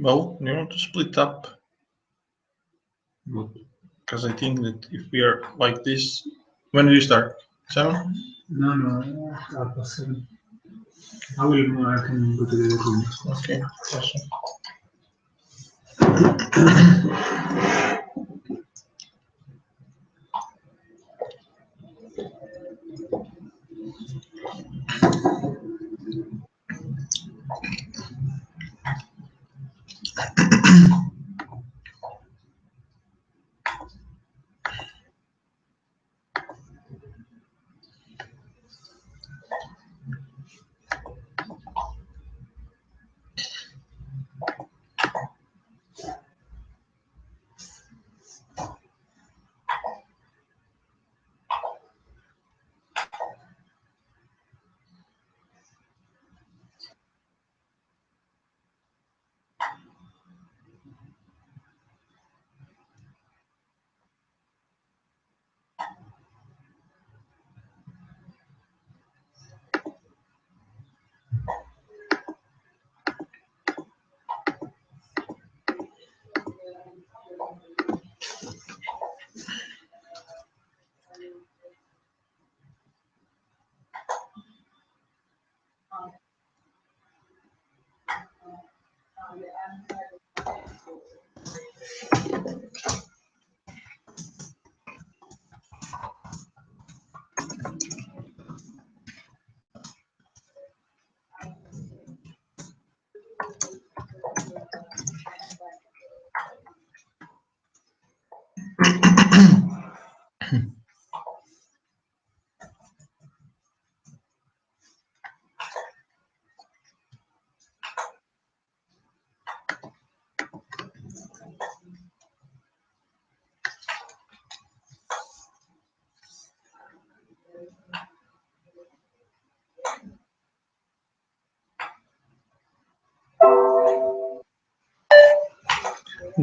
Well, you want to split up. Because I think that if we are like this, when do you start? 7? No, after 7. I can go to the room. Okay, awesome.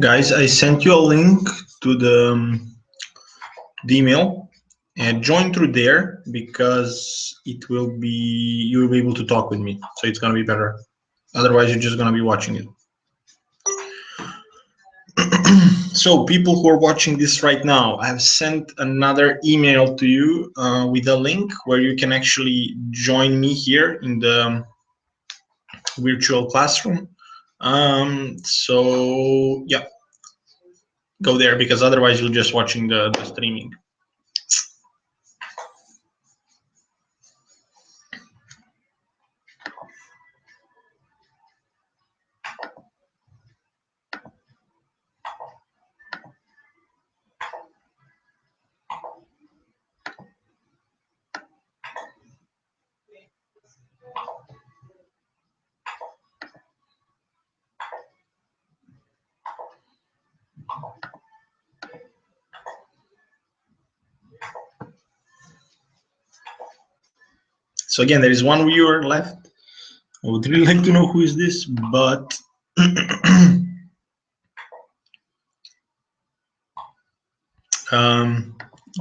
Guys, I sent you a link to the email, and join through there because it will be, you will be able to talk with me, so it's gonna be better. Otherwise, you're just gonna be watching it. So people who are watching this right now, I have sent another email to you with a link where you can actually join me here in the virtual classroom. So yeah, go there because otherwise you're just watching the streaming. So again, there is one viewer left. I would really like to know who is this, but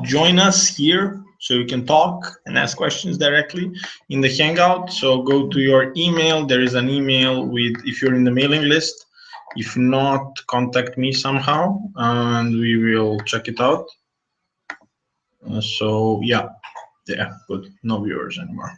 join us here so you can talk and ask questions directly in the Hangout. So go to your email. There is an email with, if you're in the mailing list. If not, contact me somehow and we will check it out. So yeah, good. No viewers anymore.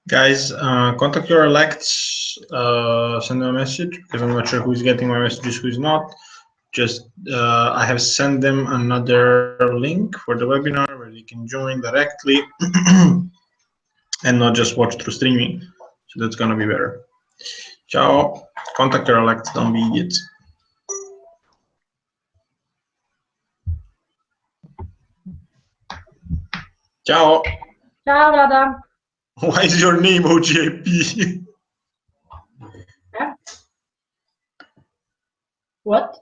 Guys, contact your elects, send them a message because I'm not sure who's getting my messages, who's not. Just I have sent them another link for the webinar where they can join directly and not just watch through streaming. So that's gonna be better. Ciao. Contact your elects, don't be idiots. Ciao. Ciao Rada. Why is your name oGIP? What?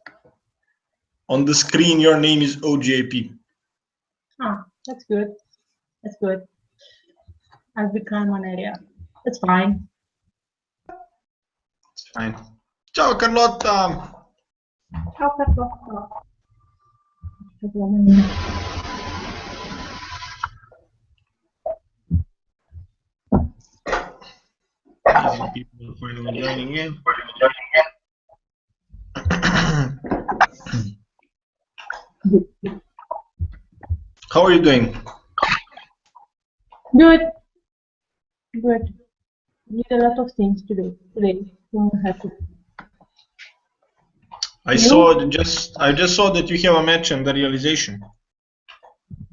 On the screen, your name is oGIP. Ah, that's good. That's good. I've become one area. That's fine. It's fine. Ciao Carlotta. Ciao, Carlotta. Easy people finally joining in. How are you doing? Good. Good. Need a lot of things to do today. I'm happy. I just saw that you have a match and the realization.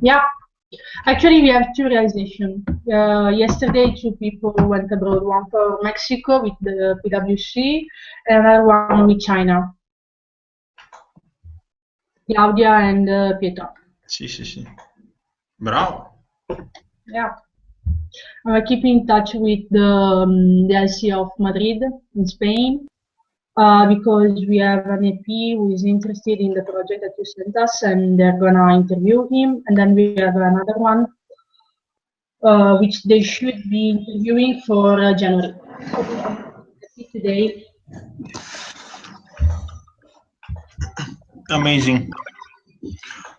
Yeah. Actually, we have two realizations. Yesterday, two people went abroad. One for Mexico with the PwC, and another one with China. Claudia and Pietro. Sì. Bravo. Yeah. I keep in touch with the LC of Madrid in Spain because we have an EP who is interested in the project that you sent us, and they're gonna interview him. And then we have another one which they should be interviewing for January. That's it today. Amazing.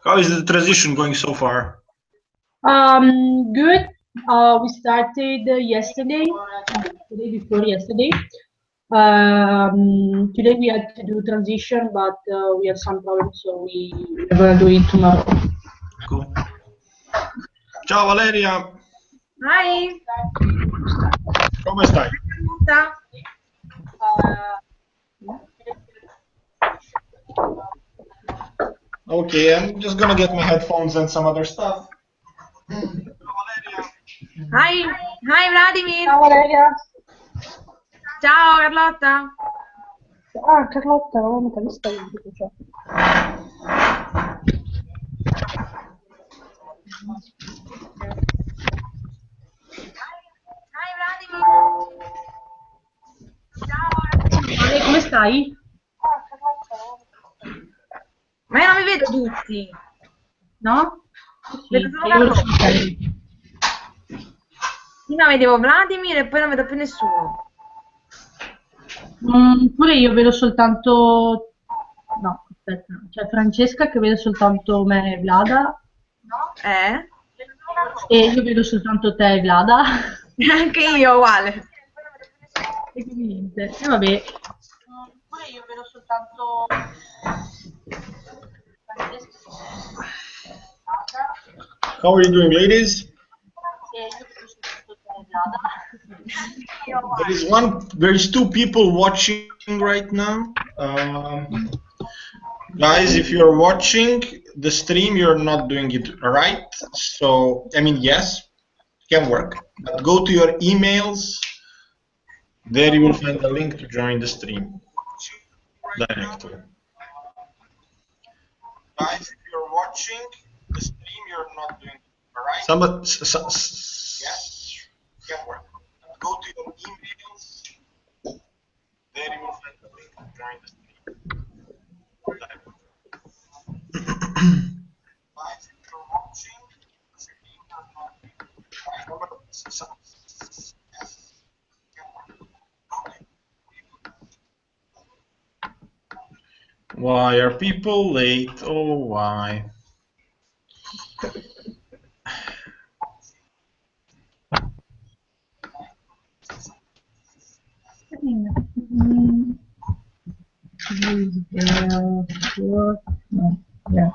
How is the transition going so far? Good. We started yesterday, the day before yesterday. Today we had to do transition, but we have some problems, so we're gonna do it tomorrow. Cool. Ciao Valeria. Hi. Come stai? Tutta. Okay, I'm just gonna get my headphones and some other stuff. Hi. Hi Vladimir. Ciao Valeria. Ciao Carlotta. Ah, Carlotta, non l'ho mica vista io, dico ciò. Hi Vladimir. Ciao. Ale, come stai? Ma io non mi vedo tutti. No? Vedo solo Carlotta. Prima vedevo Vladimir e poi non vedo più nessuno. Pure io vedo soltanto... No, aspetta, c'è Francesca che vede soltanto me e Vlada, e io vedo soltanto te e Vlada. Anche io uguale. E quindi niente. E vabbè. Pure io vedo soltanto Francesca How are you doing, ladies? e io vedo soltanto te e Vlada. There is two people watching right now. Guys, if you're watching the stream, you're not doing it right. So, I mean, yes, it can work. But go to your emails. There you will find a link to join the stream directly. Guys, if you're watching the stream, you're not doing it right. Yes, it can work. But go to your emails. There you will find the link to join the stream directly. Guys, if you're watching the stream, you're not doing it right. Why are people late? Oh, why? Yeah.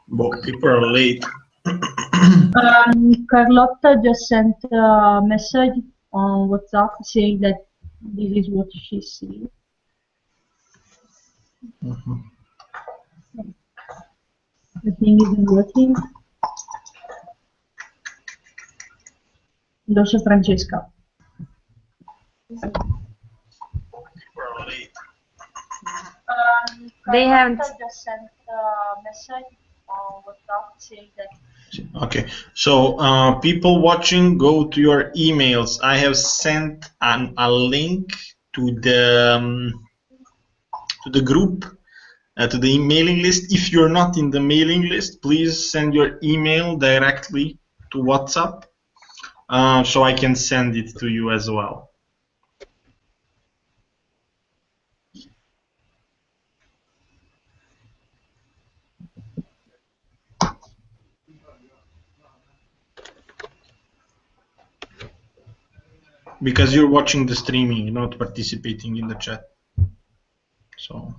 But people are late. Carlotta just sent a message on WhatsApp saying that this is what she sees. The thing isn't working. And also Francesca. People are late. They haven't. Just sent a message on WhatsApp saying that. Okay, so people watching, go to your emails. I have sent a link to the group, to the mailing list. If you're not in the mailing list, please send your email directly to WhatsApp, so I can send it to you as well. Because you're watching the streaming, not participating in the chat. So.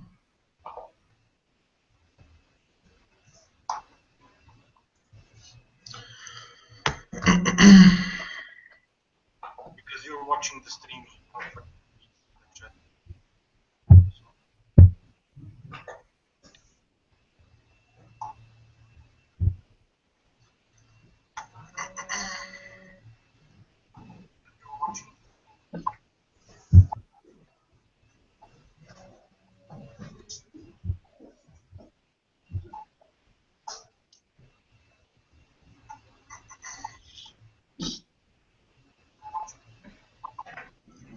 Because you're watching the streaming, not participating in the chat.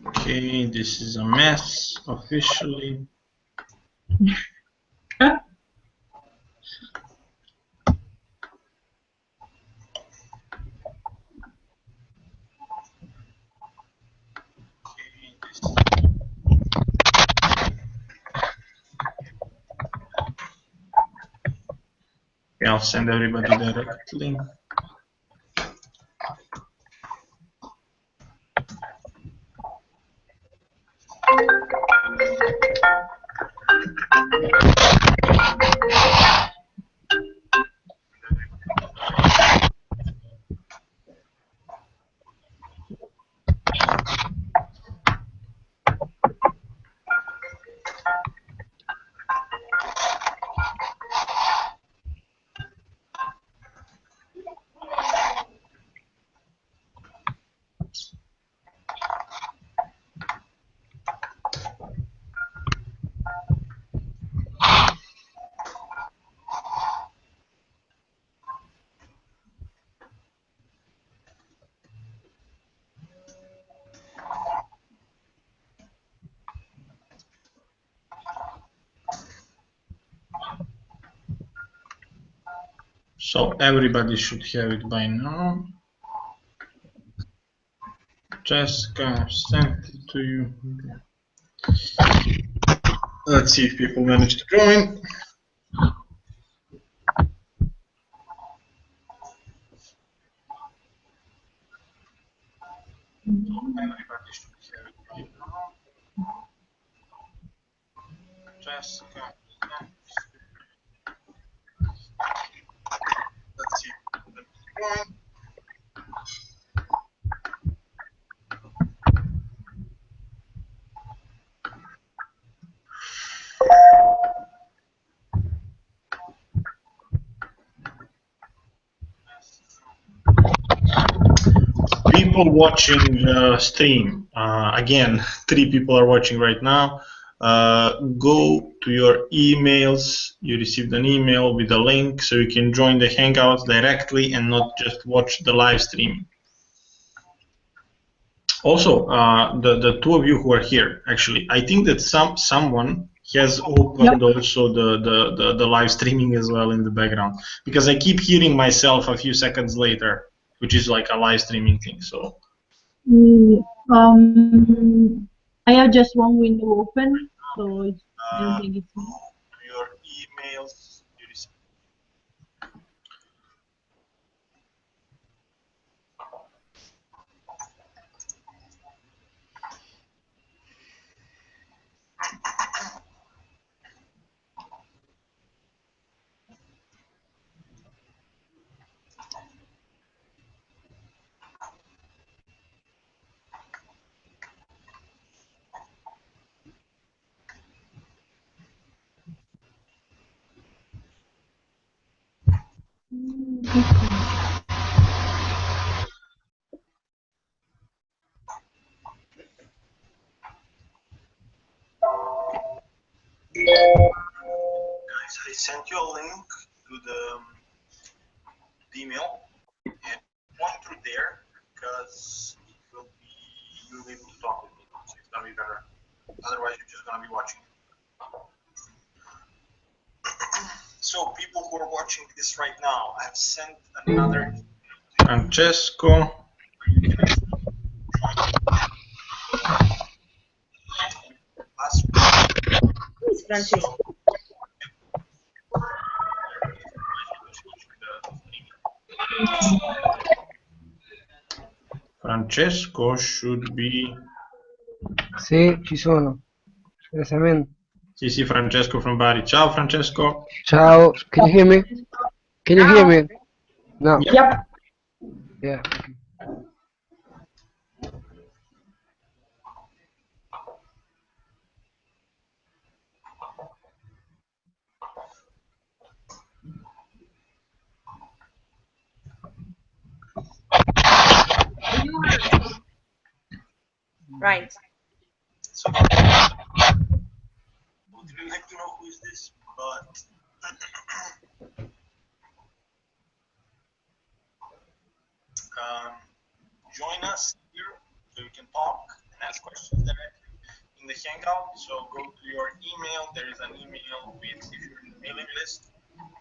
Okay, this is a mess officially. Okay, I'll send everybody directly. So everybody should have it by now. Jessica sent it to you. Let's see if people manage to join. Everybody should have it by now. Jessica. Let's see if people manage to join. People watching the stream, again, 3 people are watching right now. Go to your emails. You received an email with a link so you can join the Hangouts directly and not just watch the live stream. Also, the 2 of you who are here, actually, I think that someone has opened also the live streaming as well in the background, because I keep hearing myself a few seconds later, which is like a live streaming thing. So I have just one window open, so I don't think it's me. Your emails. You receive. Guys, I sent you a link to the email, and point through there because you'll be able to talk with me. So it's gonna be better. Otherwise, you're just gonna be watching. So people who are watching this right now, I have sent another Francesco. Who is Francesco? Francesco should be. Sì, ci sono. Sì, Francesco from Bari. Ciao, Francesco. Ciao, can you hear me? Can you hear me? No. Yep. Yeah. Okay. Right. So, I would really like to know who is this, but join us here so you can talk and ask questions directly in the Hangout. So go to your email. There is an email with, if you're in the mailing list.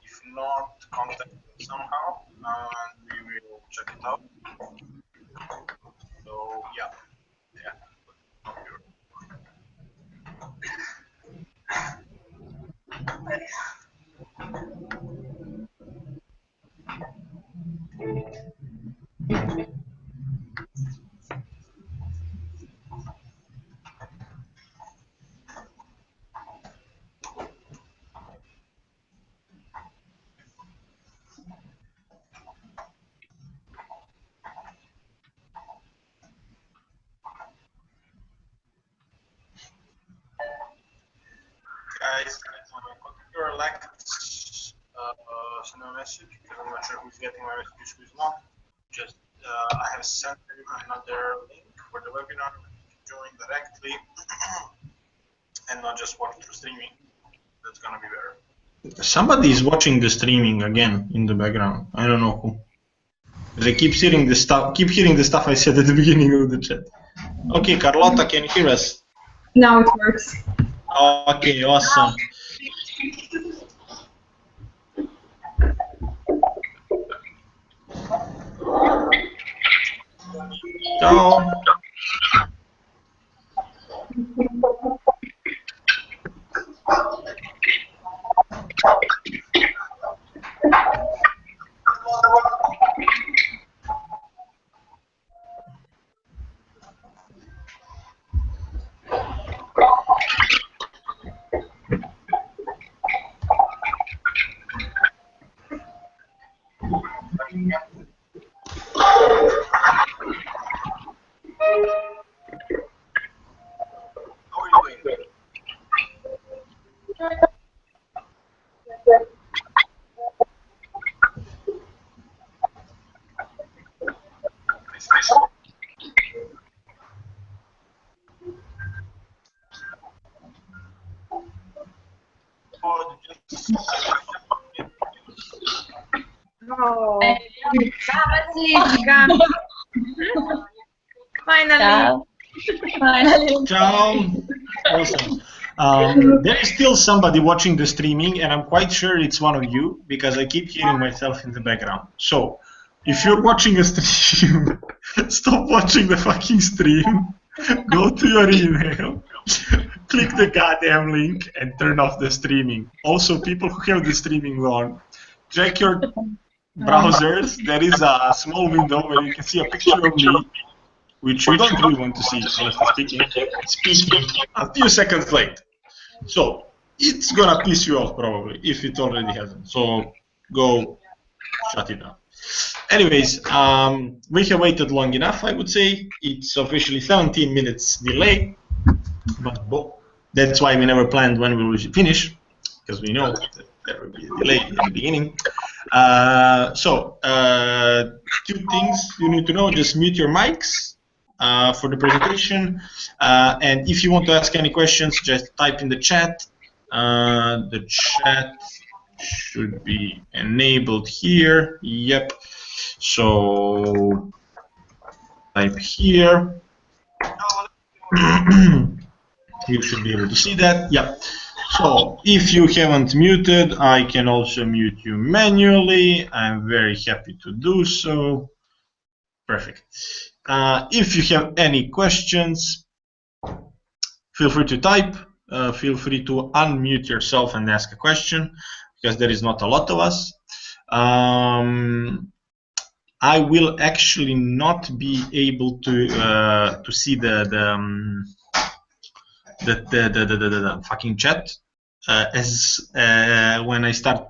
If not, contact me somehow, and we will check it out. So yeah. Guys, your elect, send a message because I'm not sure who's getting my message, who's not. Just I have sent them another link for the webinar. You can join directly and not just watch through streaming. That's gonna be better. Somebody is watching the streaming again in the background. I don't know who. They keep hearing the stuff I said at the beginning of the chat. Okay, Carlotta, can you hear us? Now it works. Okay, awesome. Ciao. Oh, ciao Pacifica. Finally. Ciao. Finally. Ciao. Awesome. There is still somebody watching the streaming, and I'm quite sure it's one of you because I keep hearing myself in the background. So, if you're watching a stream, stop watching the fucking stream, go to your email, click the goddamn link, and turn off the streaming. Also, people who have the streaming on, check your browsers. There is a small window where you can see a picture of me, which you don't really want to see, honestly speaking a few seconds late. So it's gonna piss you off probably if it already hasn't. So go shut it down. Anyways, we have waited long enough, I would say. It's officially 17 minutes delay, but that's why we never planned when we will finish, because we know that there will be a delay at the beginning. Two things you need to know: just mute your mics for the presentation, and if you want to ask any questions, just type in the chat. The chat should be enabled here. Yep. So type here. You should be able to see that. Yep. So if you haven't muted, I can also mute you manually. I'm very happy to do so. Perfect. If you have any questions, feel free to type. Feel free to unmute yourself and ask a question, because there is not a lot of us. I will actually not be able to see the fucking chat as when I start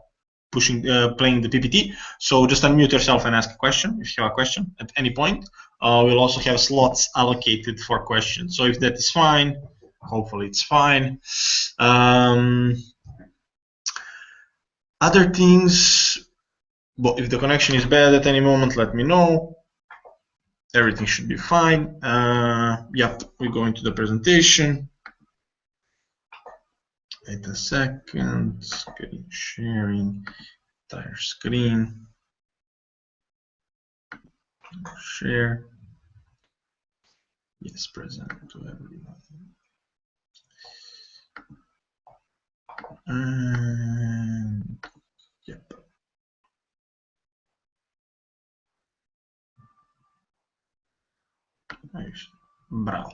playing the PPT. So just unmute yourself and ask a question if you have a question at any point. We'll also have slots allocated for questions. So if that is fine, hopefully it's fine. Other things, but if the connection is bad at any moment, let me know. Everything should be fine. Yep, we go into the presentation. Wait a second. Screen sharing, entire screen. Share. Yes, present to everyone. And yep. Bravo.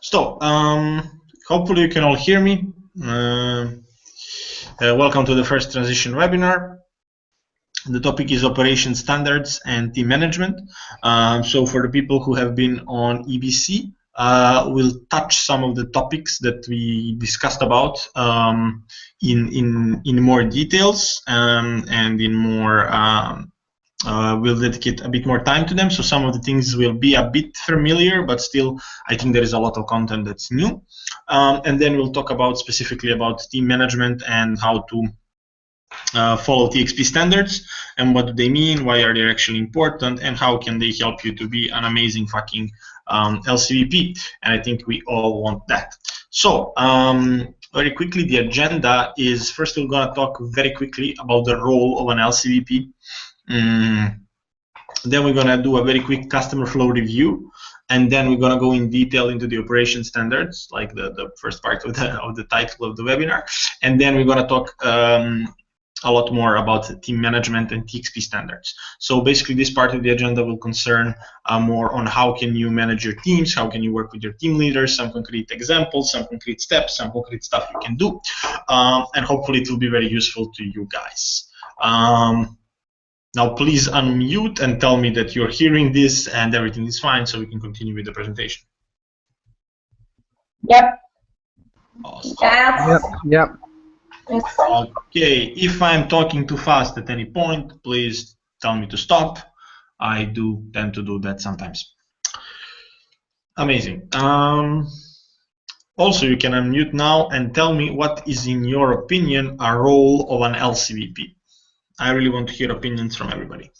So, hopefully you can all hear me. Welcome to the first transition webinar. The topic is operation standards and team management. So for the people who have been on EBC, we'll touch some of the topics that we discussed about in more details and in more. We'll dedicate a bit more time to them, so some of the things will be a bit familiar, but still I think there is a lot of content that's new. And then we'll talk about specifically about team management and how to follow TXP standards and what do they mean, why are they actually important, and how can they help you to be an amazing fucking LCVP. And I think we all want that. So very quickly, the agenda is, first we're going to talk very quickly about the role of an LCVP. Then we're going to do a very quick customer flow review, and then we're going to go in detail into the operation standards, like the first part of the title of the webinar, and then we're going to talk a lot more about team management and TXP standards. So basically this part of the agenda will concern more on how can you manage your teams, how can you work with your team leaders, some concrete examples, some concrete steps, some concrete stuff you can do, and hopefully it will be very useful to you guys. Now please unmute and tell me that you're hearing this and everything is fine, so we can continue with the presentation. Yep. Awesome. Yep. Yep. Okay, if I'm talking too fast at any point, please tell me to stop. I do tend to do that sometimes. Amazing. Also, you can unmute now and tell me what is, in your opinion, a role of an LCVP. I really want to hear opinions from everybody.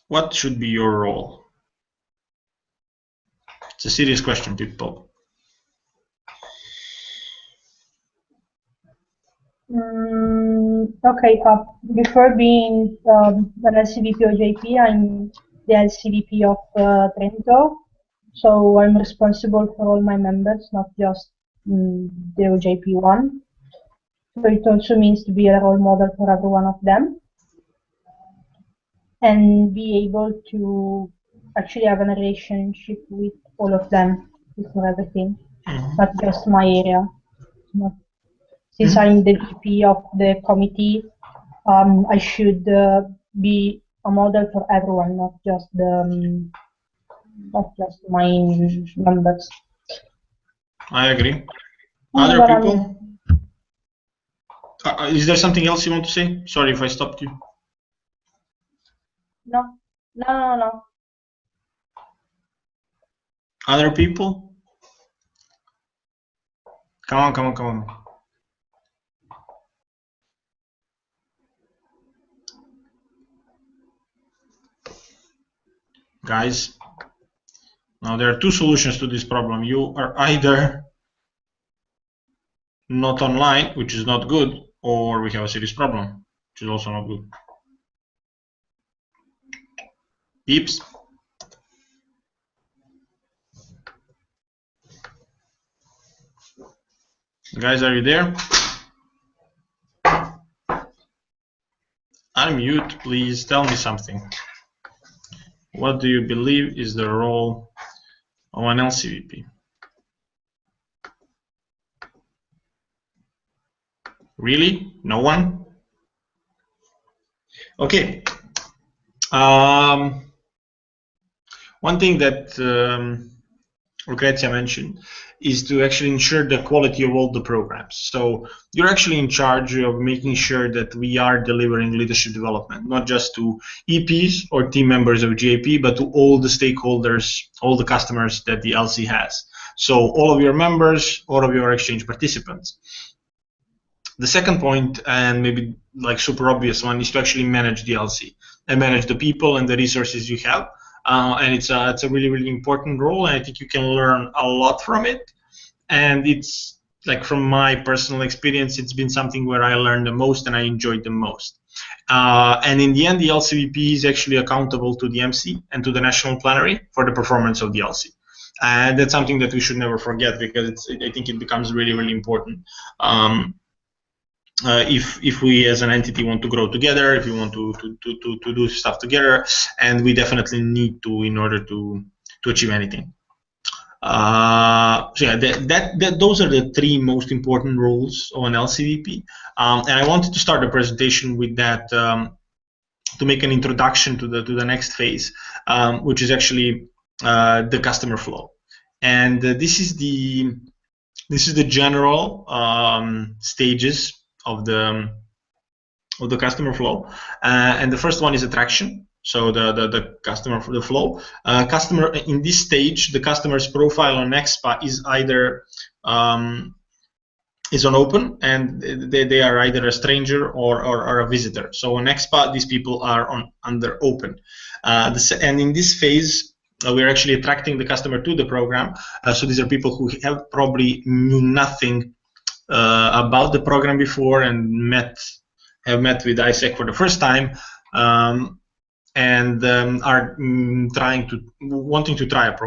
What should be your role? It's a serious question, people. Okay, before being an LCVP oGIP, I'm the LCVP of Trento, so I'm responsible for all my members, not just the oGIP one. So it also means to be a role model for every one of them and be able to actually have a relationship with all of them for everything, not just my area. Since I'm the VP of the committee, I should be a model for everyone, not just my members. I agree. Other people? Is there something else you want to say? Sorry if I stopped you. No. Other people? Come on. guys. Now there are two solutions to this problem. You are either not online, which is not good, or we have a serious problem, which is also not good. Peeps? Guys, are you there? Unmute, please. Tell me something. What do you believe is the role of an LCVP? Really? No one? Okay. One thing that Lucrezia mentioned is to actually ensure the quality of all the programs. So you're actually in charge of making sure that we are delivering leadership development, not just to EPs or team members of GIP, but to all the stakeholders, all the customers that the LC has. So all of your members, all of your exchange participants. The second point, and maybe like super obvious one, is to actually manage the LC and manage the people and the resources you have. And it's a really, really important role, and I think you can learn a lot from it. And it's like, from my personal experience, it's been something where I learned the most and I enjoyed the most. And in the end, the LCVP is actually accountable to the MC and to the national plenary for the performance of the LC. And that's something that we should never forget, because I think it becomes really, really important. If we as an entity want to grow together, if we want to do stuff together, and we definitely need to in order to achieve anything. So yeah, those are the three most important roles of an LCVP. And I wanted to start the presentation with that to make an introduction to the next phase, which is actually the customer flow. And this is the general stages of the customer flow, and the first one is attraction. So the customer flow. Customer in this stage, the customer's profile on Expa is either is on open, and they are either a stranger or a visitor. So on Expa, these people are under open, and in this phase, we're actually attracting the customer to the program. So these are people who have probably knew nothing about the program before and have met with ISEC for the first time, and are wanting to try a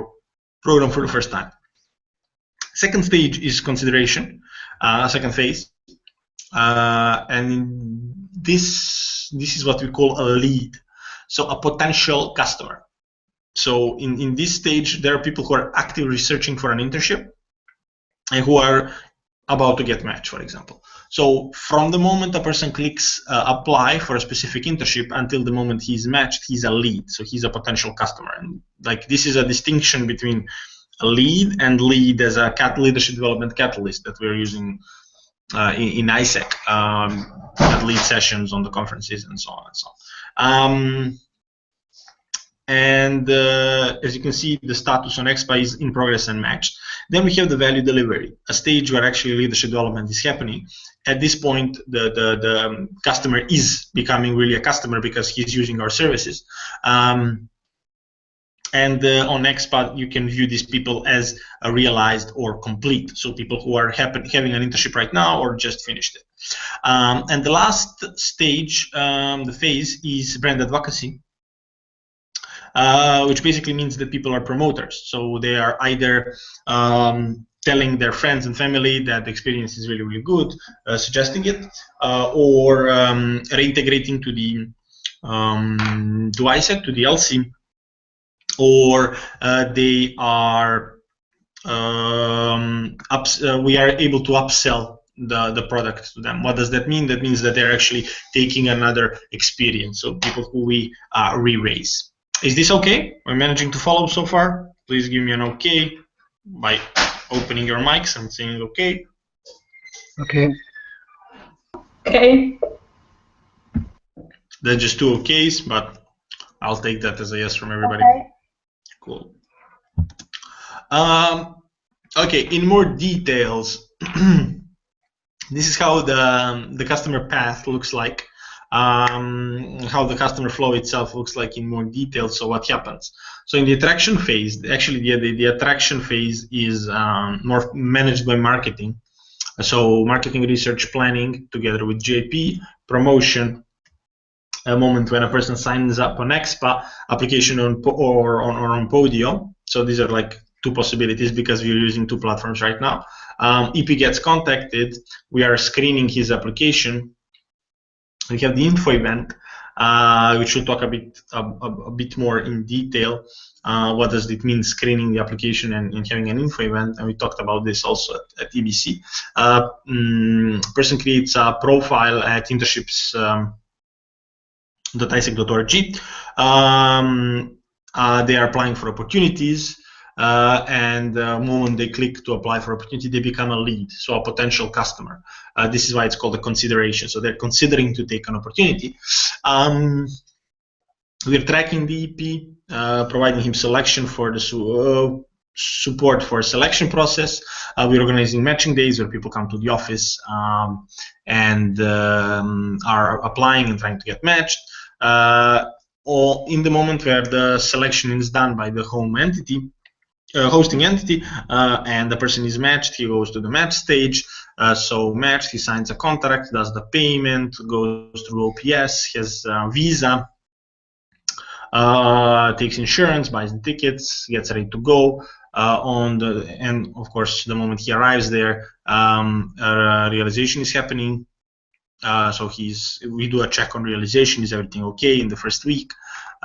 program for the first time. Second stage is consideration, second phase, and this is what we call a lead, so a potential customer. So in this stage, there are people who are actively searching for an internship and who are about to get matched, for example. So from the moment a person clicks apply for a specific internship until the moment he's matched, he's a lead, so he's a potential customer. And like, this is a distinction between a lead and lead as a leadership development catalyst that we're using in ISEC at lead sessions on the conferences and so on and so on. And as you can see, the status on Expa is in progress and matched. Then we have the value delivery, a stage where actually leadership development is happening. At this point, the customer is becoming really a customer because he's using our services. And on Expa, you can view these people as realized or complete. So people who are having an internship right now or just finished it. And the last stage, the phase, is brand advocacy. Which basically means that people are promoters. So they are either telling their friends and family that the experience is really, really good, suggesting it, or reintegrating to the to ISEC, to the LC, or they are we are able to upsell the product to them. What does that mean? That means that they're actually taking another experience. So people who we re-raise. Is this okay? We're managing to follow so far? Please give me an okay by opening your mics and saying okay. Okay. Okay. They're just two okays, but I'll take that as a yes from everybody. Okay. Cool. Okay, in more details, this is how the customer path looks like how the customer flow itself looks like in more detail. So what happens? So in the attraction phase, actually the attraction phase is more managed by marketing. So marketing, research, planning together with JP, promotion, a moment when a person signs up on Expa, application on on Podio. So these are like two possibilities because we're using two platforms right now. EP gets contacted, we are screening his application. We have the info event, which we'll talk a bit more in detail. What does it mean, screening the application and having an info event? And we talked about this also at EBC. Person creates a profile at internships.isec.org. They are applying for opportunities, and the moment they click to apply for opportunity, they become a lead, so a potential customer. This is why it's called a consideration. So they're considering to take an opportunity. We're tracking the EP, providing him selection for the support for selection process. We're organizing matching days where people come to the office and are applying and trying to get matched. Or in the moment where the selection is done by the hosting entity, and the person is matched, he goes to the match stage. So matched, he signs a contract, does the payment, goes through OPS, has visa, takes insurance, buys the tickets, gets ready to go. And of course, the moment he arrives there, realization is happening. So we do a check on realization. Is everything okay in the first week?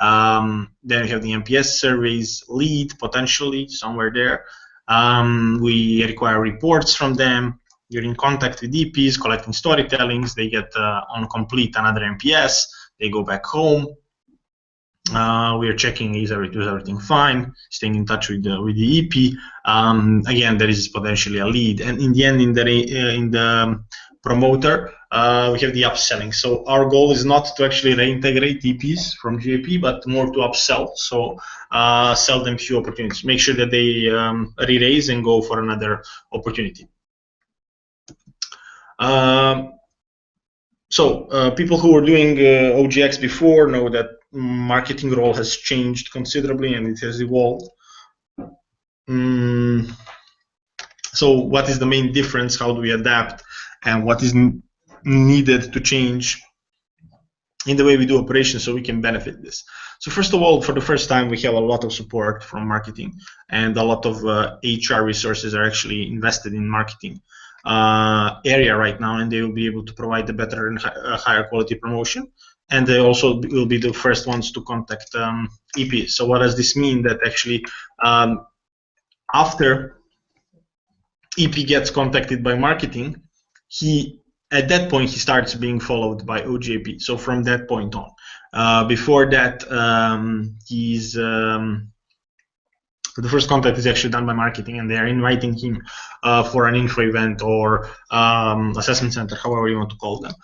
Then we have the NPS surveys, lead potentially somewhere there. We require reports from them. You're in contact with EPs, collecting storytellings. They get on complete another NPS. They go back home. We are checking is everything fine, staying in touch with the EP. Again, there is potentially a lead, and in the end, in the promoter, we have the upselling. So our goal is not to actually reintegrate EPs from GAP, but more to upsell. So sell them few opportunities, make sure that they re-raise and go for another opportunity. People who were doing OGX before know that marketing role has changed considerably and it has evolved. So what is the main difference? How do we adapt? And what is needed to change in the way we do operations so we can benefit this? So first of all, for the first time, we have a lot of support from marketing, and a lot of HR resources are actually invested in marketing area right now, and they will be able to provide a better and higher quality promotion. And they also will be the first ones to contact EP. So what does this mean? That actually after EP gets contacted by marketing, at that point he starts being followed by oGIP. So from that point on, before that, the first contact is actually done by marketing, and they are inviting him for an info event or assessment center, however you want to call them.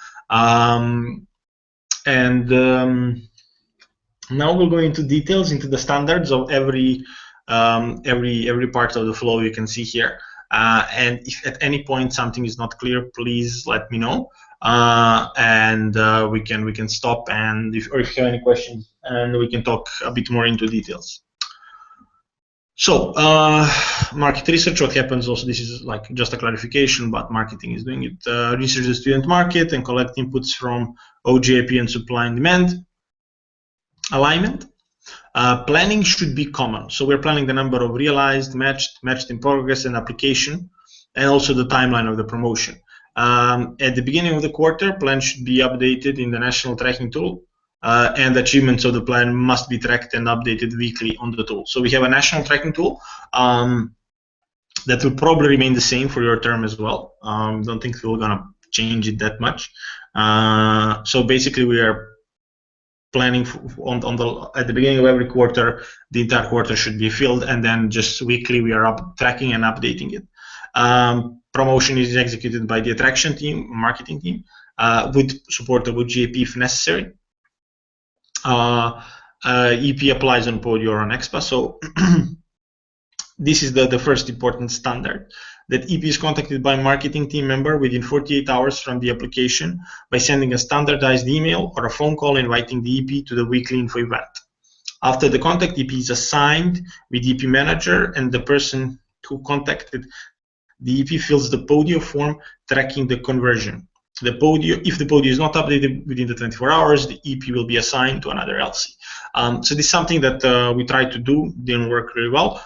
Now we'll go into details, into the standards of every part of the flow you can see here. And if at any point something is not clear, please let me know, and we can stop, and if you have any questions, and we can talk a bit more into details. So market research, what happens also, this is like just a clarification, but marketing is doing it. Research the student market and collect inputs from oGIP and supply and demand. Alignment. Planning should be common. So we're planning the number of realized, matched in progress, and application, and also the timeline of the promotion. At the beginning of the quarter, plan should be updated in the national tracking tool, and achievements of the plan must be tracked and updated weekly on the tool. So we have a national tracking tool that will probably remain the same for your term as well. Don't think we're gonna change it that much. So basically, we are planning at the beginning of every quarter, the entire quarter should be filled, and then just weekly we are tracking and updating it. Promotion is executed by the attraction team, marketing team, with support of oGIP if necessary. EP applies on Podio or on Expa. So this is the first important standard. that EP is contacted by a marketing team member within 48 hours from the application by sending a standardized email or a phone call inviting the EP to the weekly info event. After the contact, EP is assigned with EP manager, and the person who contacted the EP fills the Podio form tracking the conversion. If the Podio is not updated within the 24 hours, the EP will be assigned to another LC. So this is something that we tried to do, didn't work really well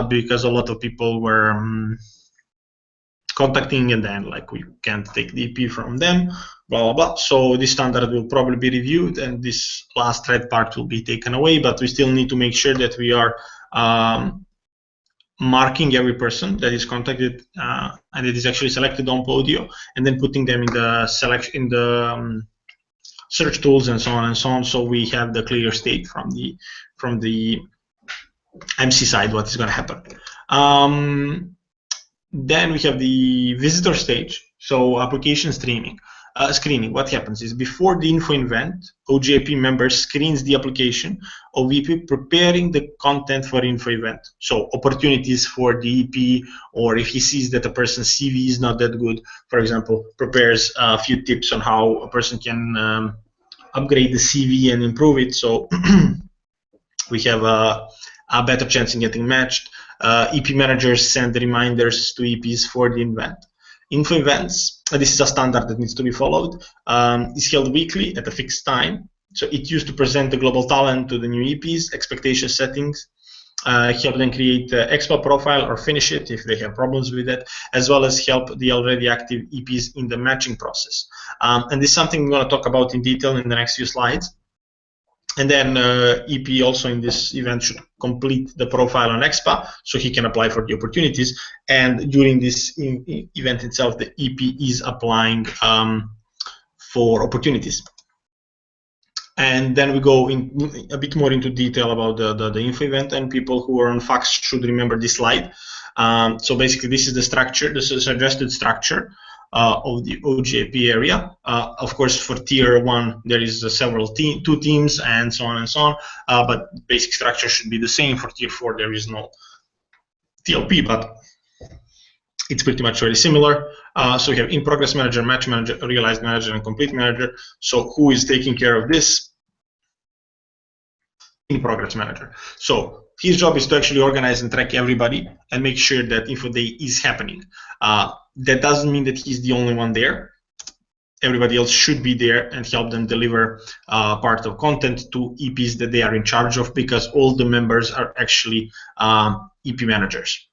because a lot of people were contacting, and then like we can't take the EP from them, blah blah blah. So this standard will probably be reviewed, and this last red part will be taken away. But we still need to make sure that we are marking every person that is contacted and it is actually selected on Podio, and then putting them in the search tools and so on and so on. So we have the clear state from the MC side what is going to happen. Then we have the visitor stage, so application screening. What happens is before the info event, oGIP member screens the application of EP preparing the content for info event. So opportunities for the EP, or if he sees that a person's CV is not that good, for example, prepares a few tips on how a person can upgrade the CV and improve it. So we have a better chance in getting matched. EP managers send the reminders to EPs for the event. Info events, this is a standard that needs to be followed, is held weekly at a fixed time. So it used to present the global talent to the new EPs, expectation settings, help them create the expo profile or finish it if they have problems with it, as well as help the already active EPs in the matching process. And this is something we're going to talk about in detail in the next few slides. And then EP also in this event should complete the profile on expa so he can apply for the opportunities. And during this event itself, the EP is applying for opportunities. And then we go in a bit more into detail about the info event, and people who are on fax should remember this slide. So basically this is the structure, this is a suggested structure of the oGIP area. Of course, for tier 1, there is two teams and so on and so on, but basic structure should be the same. For tier 4, there is no TLP, but it's pretty much very similar. So we have in-progress manager, match manager, realized manager, and complete manager. So who is taking care of this? In-progress manager. So his job is to actually organize and track everybody and make sure that info day is happening. That doesn't mean that he's the only one there. Everybody else should be there and help them deliver part of content to EPs that they are in charge of, because all the members are actually EP managers.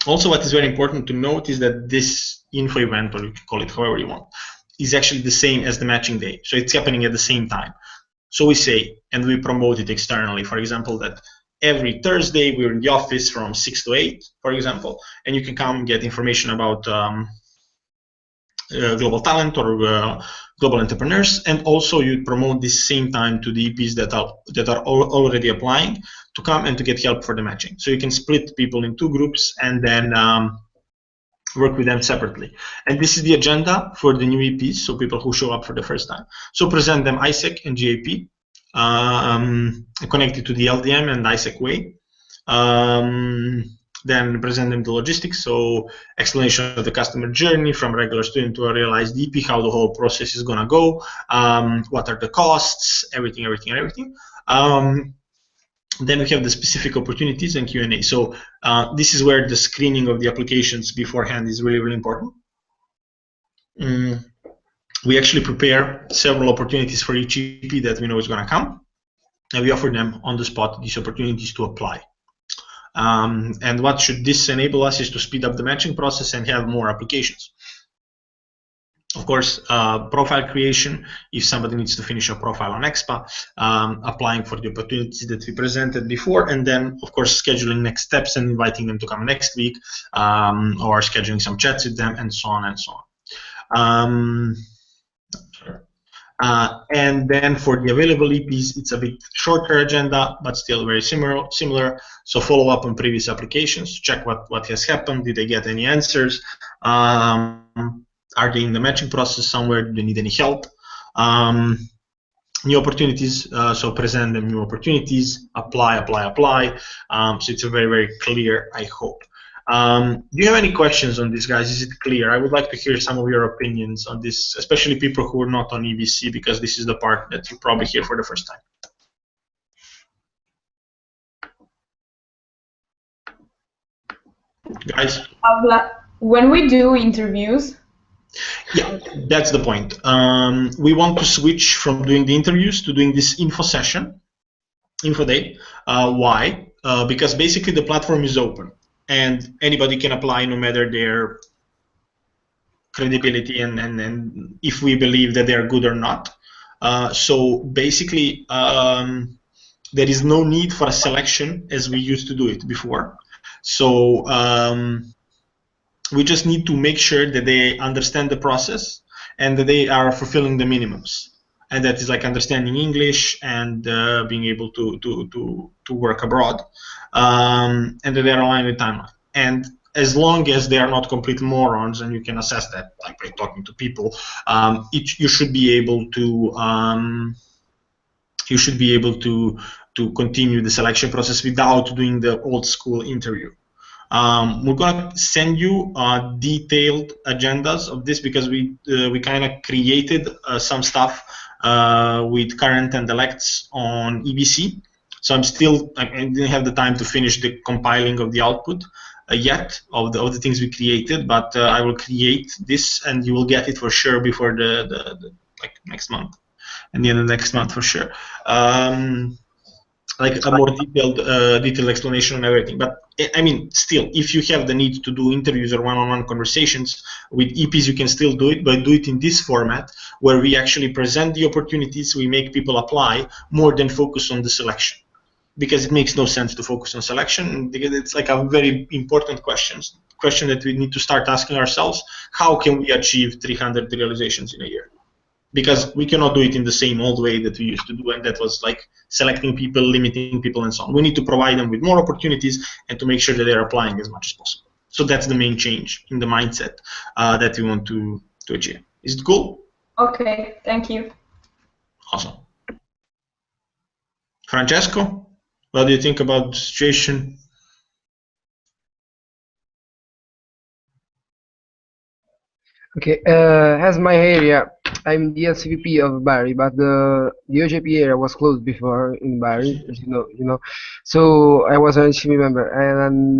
Also, what is very important to note is that this info event, or you can call it however you want, is actually the same as the matching day. So it's happening at the same time. So we say, and we promote it externally, for example, that every Thursday we're in the office from 6 to 8, for example, and you can come and get information about global talent or global entrepreneurs, and also you promote this same time to the EPs that are already applying to come and to get help for the matching. So you can split people in 2 groups and then work with them separately. And this is the agenda for the new EPs, so people who show up for the first time. So present them ISEC and GIP, connected to the LDM and ISEC way. Then present them the logistics, so explanation of the customer journey from regular student to a realized EP, how the whole process is gonna go, what are the costs, everything. Then we have the specific opportunities and Q&A. So this is where the screening of the applications beforehand is really, really important. We actually prepare several opportunities for each EP that we know is going to come, and we offer them on the spot these opportunities to apply. And what should this enable us is to speed up the matching process and have more applications. Of course, profile creation, if somebody needs to finish a profile on expa, applying for the opportunities that we presented before, and then, of course, scheduling next steps and inviting them to come next week, or scheduling some chats with them, and so on and so on. And then for the available EPs, it's a bit shorter agenda, but still very similar. So follow up on previous applications, check what has happened, did they get any answers, are they in the matching process somewhere, do they need any help, new opportunities, so present them new opportunities, apply. So it's a very, very clear, I hope. Do you have any questions on this, guys? Is it clear? I would like to hear some of your opinions on this, especially people who are not on EBC, because this is the part that you probably hear for the first time. Guys? When we do interviews. Yeah, that's the point. We want to switch from doing the interviews to doing this info day. Why? Because basically the platform is open and anybody can apply no matter their credibility and if we believe that they are good or not. So basically there is no need for a selection as we used to do it before. So we just need to make sure that they understand the process and that they are fulfilling the minimums. And that is like understanding English and being able to work abroad, and that they are aligned with timeline. And as long as they are not complete morons, and you can assess that like by talking to people, you should be able to continue the selection process without doing the old school interview. We're gonna send you detailed agendas of this because we kind of created some stuff with current and elects on EBC. So I didn't have the time to finish the compiling of the output yet of the things we created, but I will create this and you will get it for sure before the like next month, and the end of next month for sure. Like a more detailed explanation on everything. But I mean, still, if you have the need to do interviews or one-on-one conversations with EPs, you can still do it, but do it in this format where we actually present the opportunities, we make people apply more than focus on the selection. Because it makes no sense to focus on selection, because it's like a very important question that we need to start asking ourselves: how can we achieve 300 realizations in a year? Because we cannot do it in the same old way that we used to do, and that was like selecting people, limiting people, and so on. We need to provide them with more opportunities and to make sure that they're applying as much as possible. So that's the main change in the mindset that we want to achieve. Is it cool? Okay, thank you. Awesome. Francesco, what do you think about the situation? Okay, as my area, I'm the LCVP of Bari, but the oGIP area was closed before in Bari, as you know. So I was an HCV member, and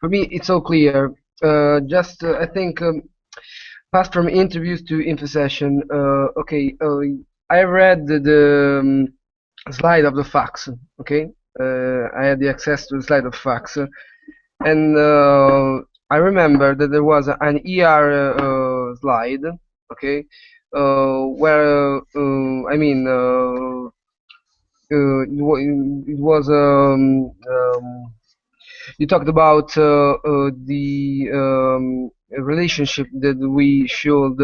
for me it's all clear. I think pass from interviews to info session. Okay, I read the slide of the fax. Okay, I had the access to the slide of fax, and I remember that there was an ER slide, okay, where I mean it was you talked about the relationship that we should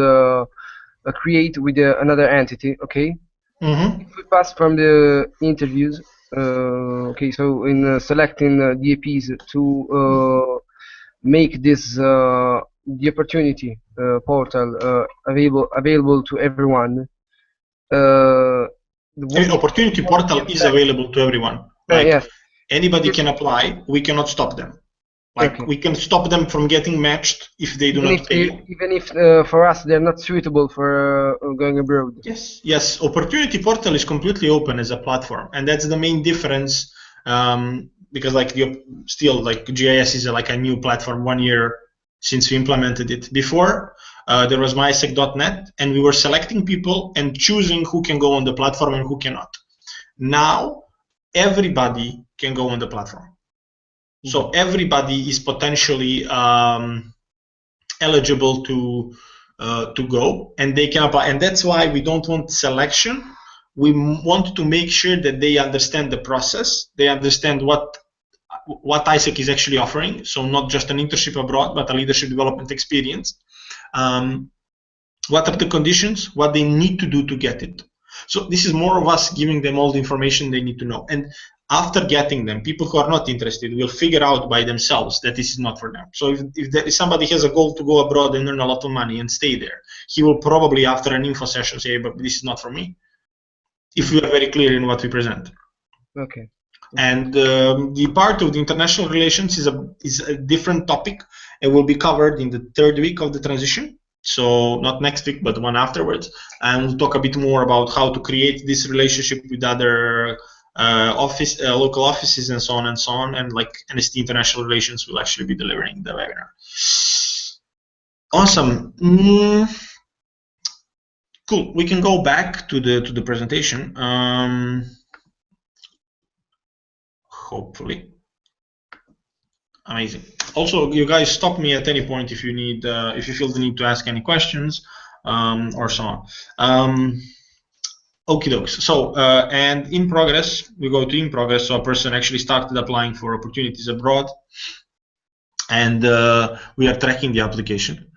create with another entity, okay. Mm-hmm. If we pass from the interviews, okay, so in selecting DAPs to make this the opportunity portal available to everyone. The opportunity portal is available to everyone. Like yes. Anybody can apply. We cannot stop them. Like Okay. we can stop them from getting matched if they do not pay. Even if for us they're not suitable for going abroad. Yes, yes. Opportunity portal is completely open as a platform, and that's the main difference. Because like still like GIS is like a new platform 1 year since we implemented it. Before there was mysec.net, and we were selecting people and choosing who can go on the platform and who cannot. Now everybody can go on the platform. So everybody is potentially eligible to go, and they can apply. And that's why we don't want selection. We want to make sure that they understand the process. They understand what ISEC is actually offering. So not just an internship abroad, but a leadership development experience. What are the conditions? What they need to do to get it. So this is more of us giving them all the information they need to know. And after getting them, people who are not interested will figure out by themselves that this is not for them. So if somebody has a goal to go abroad and earn a lot of money and stay there, he will probably after an info session say, but this is not for me, if we are very clear in what we present. Okay. And the part of the international relations is a different topic. It will be covered in the 3rd week of the transition. So not next week, but one afterwards. And we'll talk a bit more about how to create this relationship with other local offices and so on and so on. And like NST International Relations will actually be delivering the webinar. Awesome. Cool. We can go back to the presentation. Hopefully. Amazing. Also, you guys stop me at any point if you need, if you feel the need to ask any questions or so on. Okie dokes. So, and in progress, we go to in progress. So a person actually started applying for opportunities abroad, and we are tracking the application.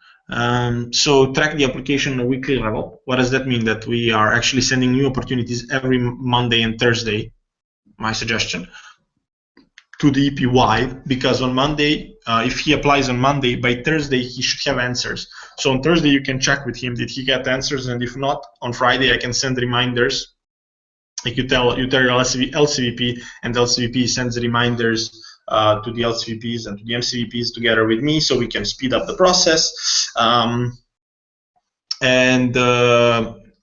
So track the application on a weekly level. What does that mean? That we are actually sending new opportunities every Monday and Thursday, my suggestion, to the EPY, because on Monday, if he applies on Monday, by Thursday he should have answers. So on Thursday you can check with him, did he get answers, and if not, on Friday I can send reminders. Like you tell your LCVP, and LCVP sends reminders to the LCVPs and to the MCVPs together with me, so we can speed up the process.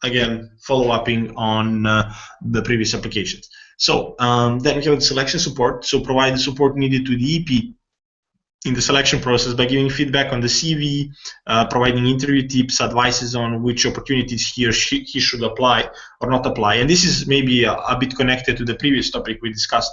Again, follow-upping on the previous applications. So then we have the selection support. So provide the support needed to the EP in the selection process by giving feedback on the CV, providing interview tips, advices on which opportunities he or she should apply or not apply. And this is maybe a bit connected to the previous topic we discussed,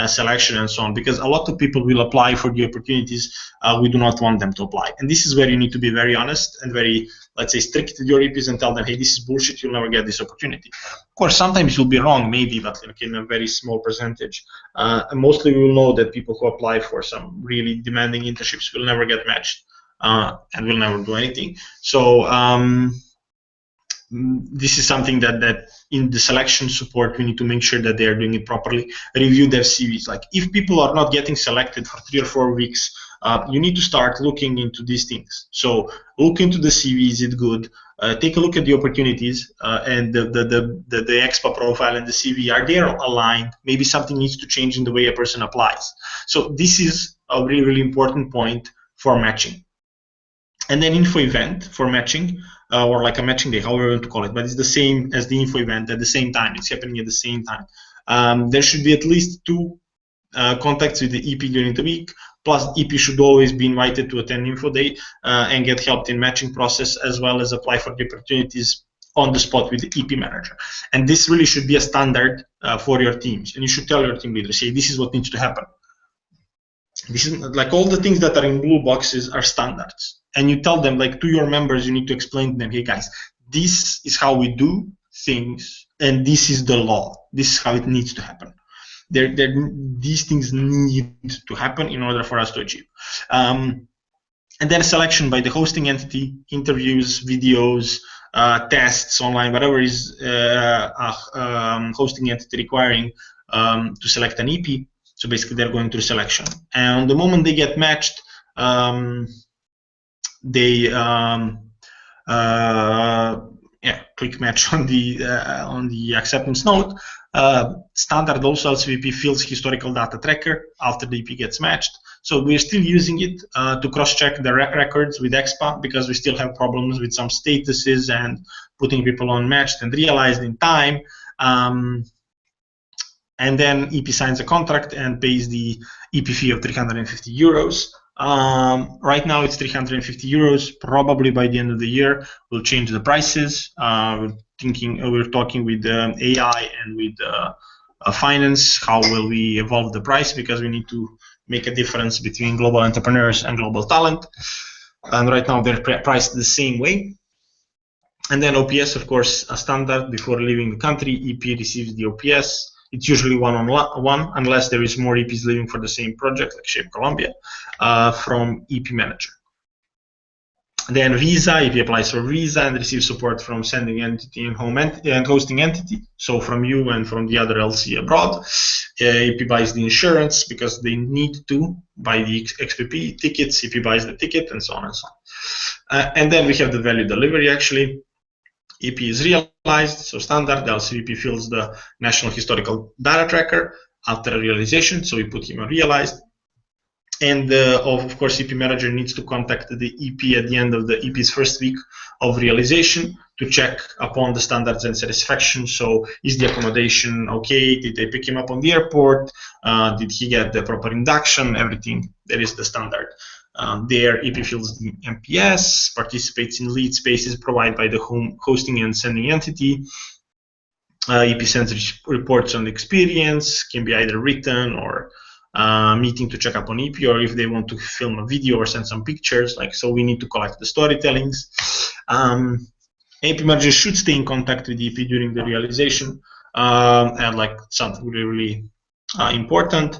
selection and so on, because a lot of people will apply for the opportunities we do not want them to apply. And this is where you need to be very honest and very, let's say, strict with your EPs and tell them, hey, this is bullshit, you'll never get this opportunity. Of course, sometimes you'll be wrong, maybe, but like in a very small percentage. And mostly we will know that people who apply for some really demanding internships will never get matched and will never do anything. So this is something that in the selection support we need to make sure that they are doing it properly. Review their CVs. Like if people are not getting selected for 3 or 4 weeks, you need to start looking into these things. So look into the CV, is it good? Take a look at the opportunities and the expa profile and the CV, are they aligned? Maybe something needs to change in the way a person applies. So this is a really, really important point for matching. And then info event for matching, or like a matching day, however you want to call it, but it's the same as the info event at the same time. It's happening at the same time. There should be at least 2 contacts with the EP during the week, plus EP should always be invited to attend info day and get helped in matching process, as well as apply for the opportunities on the spot with the EP manager. And this really should be a standard for your teams. And you should tell your team leaders, say, this is what needs to happen. This is like all the things that are in blue boxes are standards. And you tell them, like to your members, you need to explain to them, hey guys, this is how we do things, and this is the law. This is how it needs to happen. These things need to happen in order for us to achieve. And then selection by the hosting entity, interviews, videos, tests online, whatever is hosting entity requiring to select an EP. So basically they're going through selection. And the moment they get matched, they click match on the acceptance note. Standard also LCVP fills historical data tracker after the EP gets matched. So we're still using it to cross-check the records with expa, because we still have problems with some statuses and putting people on matched and realized in time. And then EP signs a contract and pays the EP fee of 350 euros. Right now it's 350 euros. Probably by the end of the year we'll change the prices. We're talking with AI and with finance, how will we evolve the price, because we need to make a difference between global entrepreneurs and global talent. And right now they're priced the same way. And then OPS, of course, a standard before leaving the country. EP receives the OPS. It's usually one-on-one, unless there is more EPs leaving for the same project, like Shape Colombia, from EP manager. Then visa, EP applies for visa and receives support from sending entity and hosting entity, so from you and from the other LC abroad. EP buys the insurance because they need to buy the XPP tickets. EP buys the ticket, and so on and so on. And then we have the value delivery, actually. EP is realized, so standard. The LCVP fills the National Historical Data Tracker. after realization, so we put him on realized. And of course, EP manager needs to contact the EP at the end of the EP's first week of realization to check upon the standards and satisfaction. So is the accommodation okay? Did they pick him up on the airport? Did he get the proper induction? Everything that is the standard. There, EP fills the MPS, participates in lead spaces provided by the hosting and sending entity. EP sends reports on the experience, can be either written or meeting to check up on EP, or if they want to film a video or send some pictures, like, so we need to collect the storytellings. EP manager should stay in contact with EP during the realization, and like something really important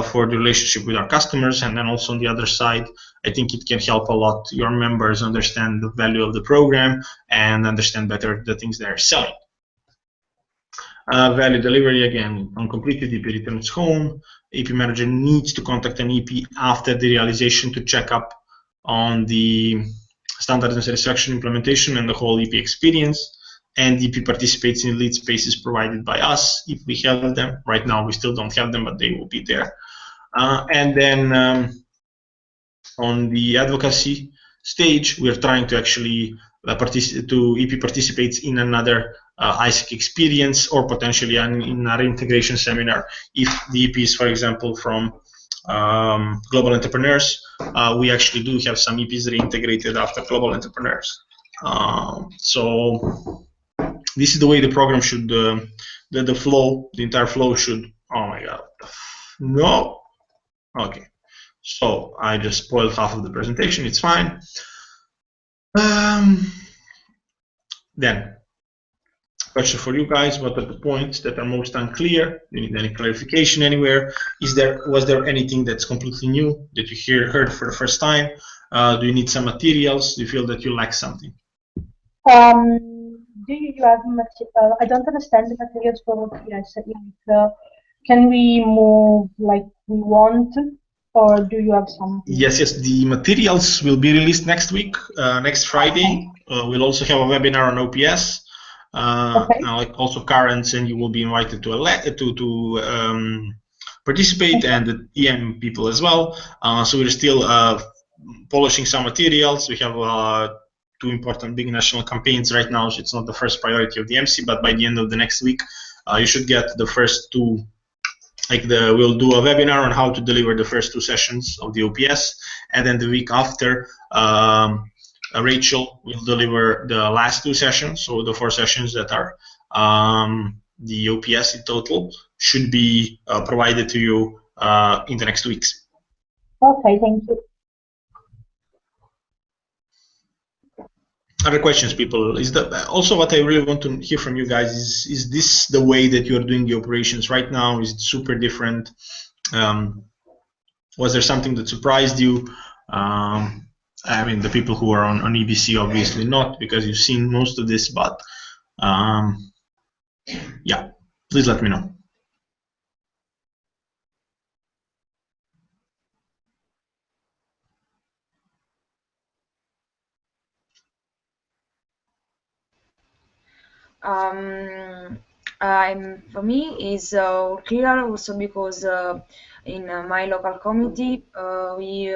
for the relationship with our customers. And then also on the other side, I think it can help a lot your members understand the value of the program and understand better the things they're selling. Value delivery, again, on completed, EP returns home. EP manager needs to contact an EP after the realization to check up on the standards and satisfaction implementation and the whole EP experience. And EP participates in lead spaces provided by us if we have them. Right now we still don't have them, but they will be there. And then on the advocacy stage, we're trying to actually EP participates in another ISIC experience, or potentially in a reintegration seminar. If the EP is, for example, from Global Entrepreneurs, we actually do have some EPs reintegrated after Global Entrepreneurs. So this is the way the program should, the flow, the entire flow should, oh my God, no, okay. So I just spoiled half of the presentation, it's fine. Then, question for you guys: what are the points that are most unclear? Do you need any clarification anywhere? Was there anything that's completely new that you heard for the first time? Do you need some materials? Do you feel that you lack something? Do you have I don't understand the materials for OPS. Can we move like we want, or do you have something? Yes, the materials will be released next week, next Friday. We'll also have a webinar on OPS. Okay. Like also Karens, and you will be invited to participate, and the EM people as well. So we're still polishing some materials. We have 2 important big national campaigns right now, so it's not the first priority of the MC, but by the end of the next week, you should get the first 2. We'll do a webinar on how to deliver the first 2 sessions of the OPS, and then the week after, Rachel will deliver the last 2 sessions. So the 4 sessions that are the OPS in total should be provided to you in the next weeks. Okay, thank you. Other questions, people? Also what I really want to hear from you guys is this the way that you're doing the operations right now? Is it super different? Was there something that surprised you? I mean, the people who are on EBC obviously not, because you've seen most of this, but yeah, please let me know. For me is clear also because in my local community we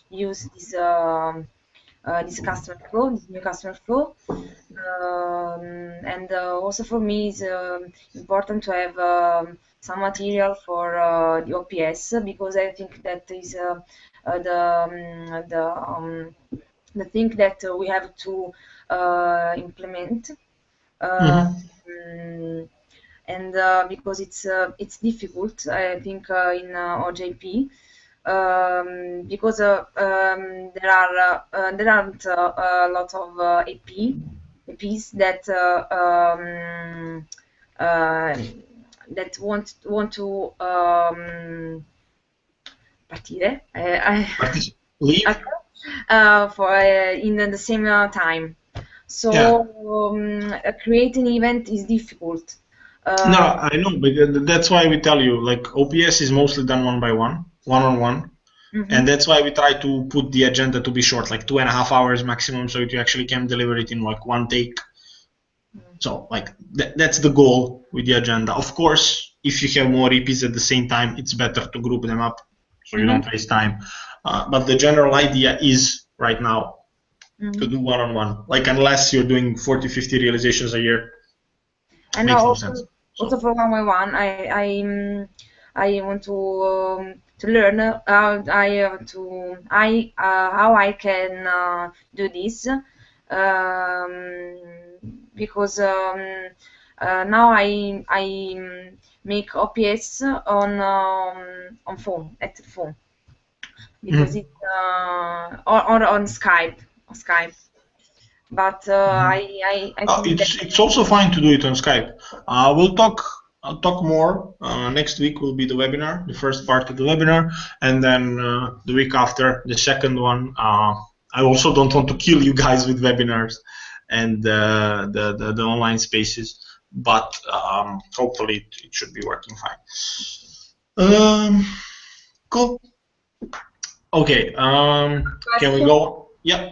use this customer flow, this new customer flow, and also for me is important to have some material for the OPS, because I think that is the thing that we have to implement. And because it's difficult, I think, in oGIP, because there aren't a lot of APs that that want to partire. Leave? For in the same time. So yeah. Creating an event is difficult. No, I know, but that's why we tell you, like, OPS is mostly done one-on-one, and that's why we try to put the agenda to be short, like 2.5 hours maximum, so that you actually can deliver it in like 1 take. So, like, that's the goal with the agenda. Of course, if you have more EPs at the same time, it's better to group them up so you don't waste time. But the general idea is right now to do one-on-one, like unless you're doing 40, 50 realizations a year, And makes no also, sense. also for one-on-one, I want to learn how I can do this because now I make OPS on phone at the phone because it's or on Skype. But I think it's also fine to do it on Skype. I'll talk more. Next week will be the webinar, the first part of the webinar, and then the week after, the second one. I also don't want to kill you guys with webinars and the online spaces, but hopefully it should be working fine. Cool. Okay. Can we go? Yeah.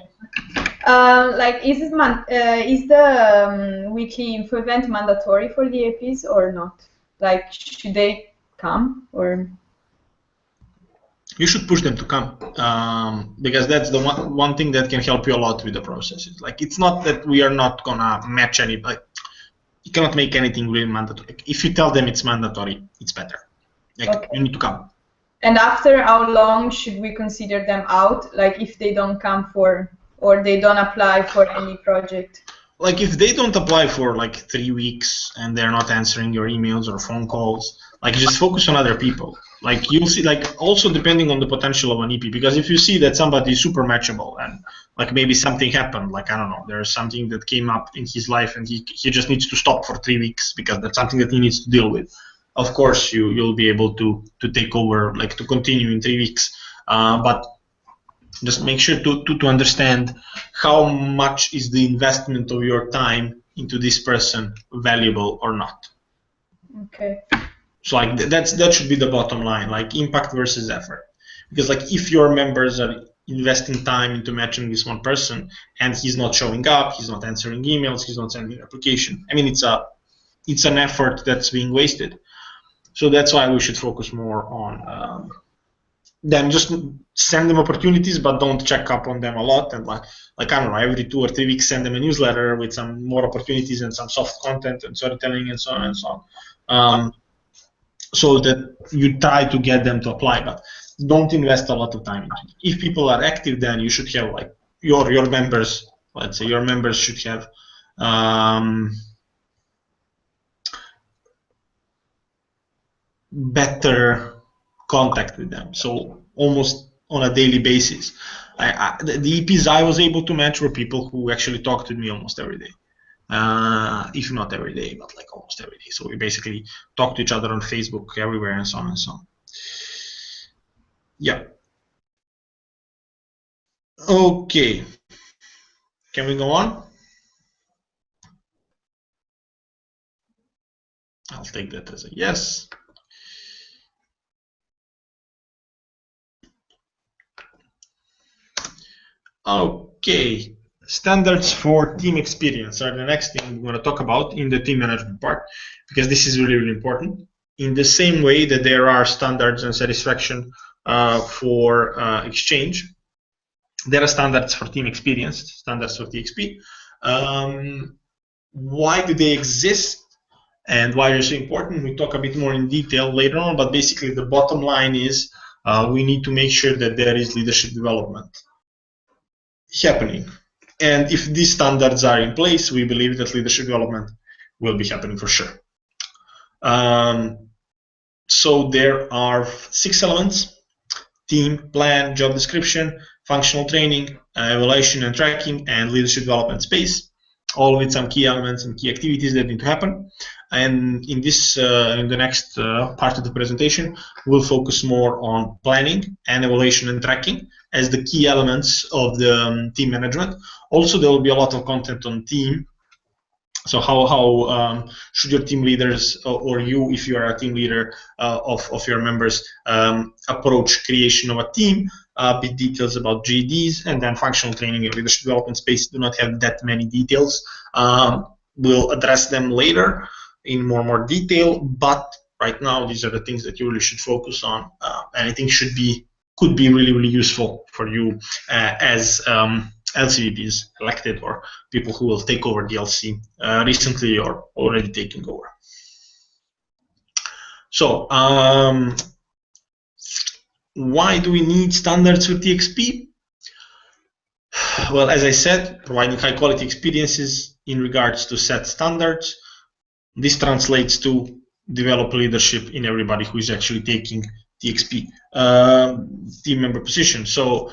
Like, is the weekly info event mandatory for the APs or not? Like, should they come or? You should push them to come because that's the one thing that can help you a lot with the processes. Like, it's not that we are not gonna match any. Like, you cannot make anything really mandatory. If you tell them it's mandatory, it's better. Like, okay. You need to come. And after how long should we consider them out? Like, if they don't come for, or they don't apply for any project? Like, if they don't apply for like 3 weeks and they're not answering your emails or phone calls, like, just focus on other people. Like, you'll see, like, also depending on the potential of an EP, because if you see that somebody is super matchable and like maybe something happened, like, I don't know, there's something that came up in his life and he just needs to stop for 3 weeks because that's something that he needs to deal with. Of course, you'll be able to take over, like, to continue in 3 weeks, but just make sure to understand how much is the investment of your time into this person valuable or not. Okay. So, like, that should be the bottom line, like impact versus effort. Because, like, if your members are investing time into matching this one person and he's not showing up, he's not answering emails, he's not sending an application, I mean, it's an effort that's being wasted. So that's why we should focus more on them. Just send them opportunities, but don't check up on them a lot. And like I don't know, every 2 or 3 weeks, send them a newsletter with some more opportunities and some soft content and storytelling and so on and so on. So that you try to get them to apply, but don't invest a lot of time into it. If people are active, then you should have, like, your members. Let's say your members should have. Better contact with them, so almost on a daily basis. The EPs I was able to match were people who actually talked with me almost every day, if not every day, but like almost every day. So we basically talk to each other on Facebook, everywhere, and so on and so on. Yeah. Okay. Can we go on? I'll take that as a yes. Okay, standards for team experience are the next thing we're going to talk about in the team management part, because this is really, really important. In the same way that there are standards and satisfaction for Exchange, there are standards for team experience, standards for TXP. Why do they exist and why they're so important? We talk a bit more in detail later on, but basically the bottom line is we need to make sure that there is leadership development happening, and if these standards are in place, we believe that leadership development will be happening for sure. So there are 6 elements: team, plan, job description, functional training, evaluation and tracking, and leadership development space, all with some key elements and key activities that need to happen. And in this, in the next part of the presentation, we'll focus more on planning and evaluation and tracking as the key elements of the team management. Also, there will be a lot of content on team. So how should your team leaders, or you, if you are a team leader of your members, approach creation of a team, bit details about GEDs, and then functional training and leadership development space do not have that many details. We'll address them later in more detail, but right now, these are the things that you really should focus on, and I think could be really useful for you as LCVPs elected or people who will take over the LC recently or already taking over. So why do we need standards with TXP? Well, as I said, providing high quality experiences in regards to set standards. This translates to develop leadership in everybody who is actually taking TXP team member position. So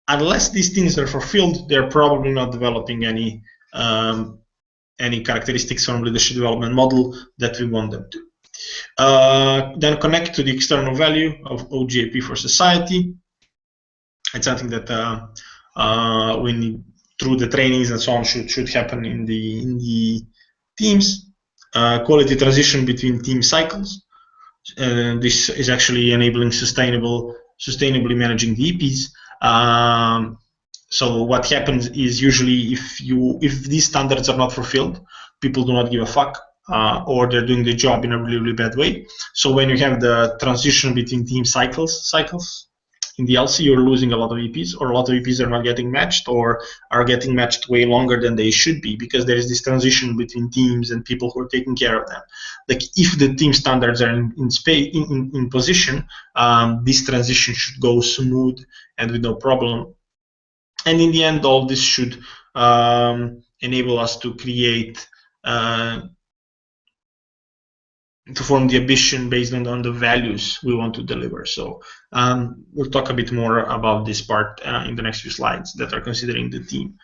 unless these things are fulfilled, they're probably not developing any characteristics from leadership development model that we want them to. Then connect to the external value of oGIP for society. It's something that we need through the trainings and so on should happen in the teams. Quality transition between team cycles. This is actually enabling sustainably managing the EPs. So what happens is usually if these standards are not fulfilled, people do not give a fuck, or they're doing the job in a really bad way. So when you have the transition between team cycles in the LC, you're losing a lot of EPs, or a lot of EPs are not getting matched, or are getting matched way longer than they should be, because there is this transition between teams and people who are taking care of them. Like if the team standards are in position, this transition should go smooth and with no problem. And in the end, all this should enable us to create to form the ambition based on the values we want to deliver. So we'll talk a bit more about this part in the next few slides that are considering the team.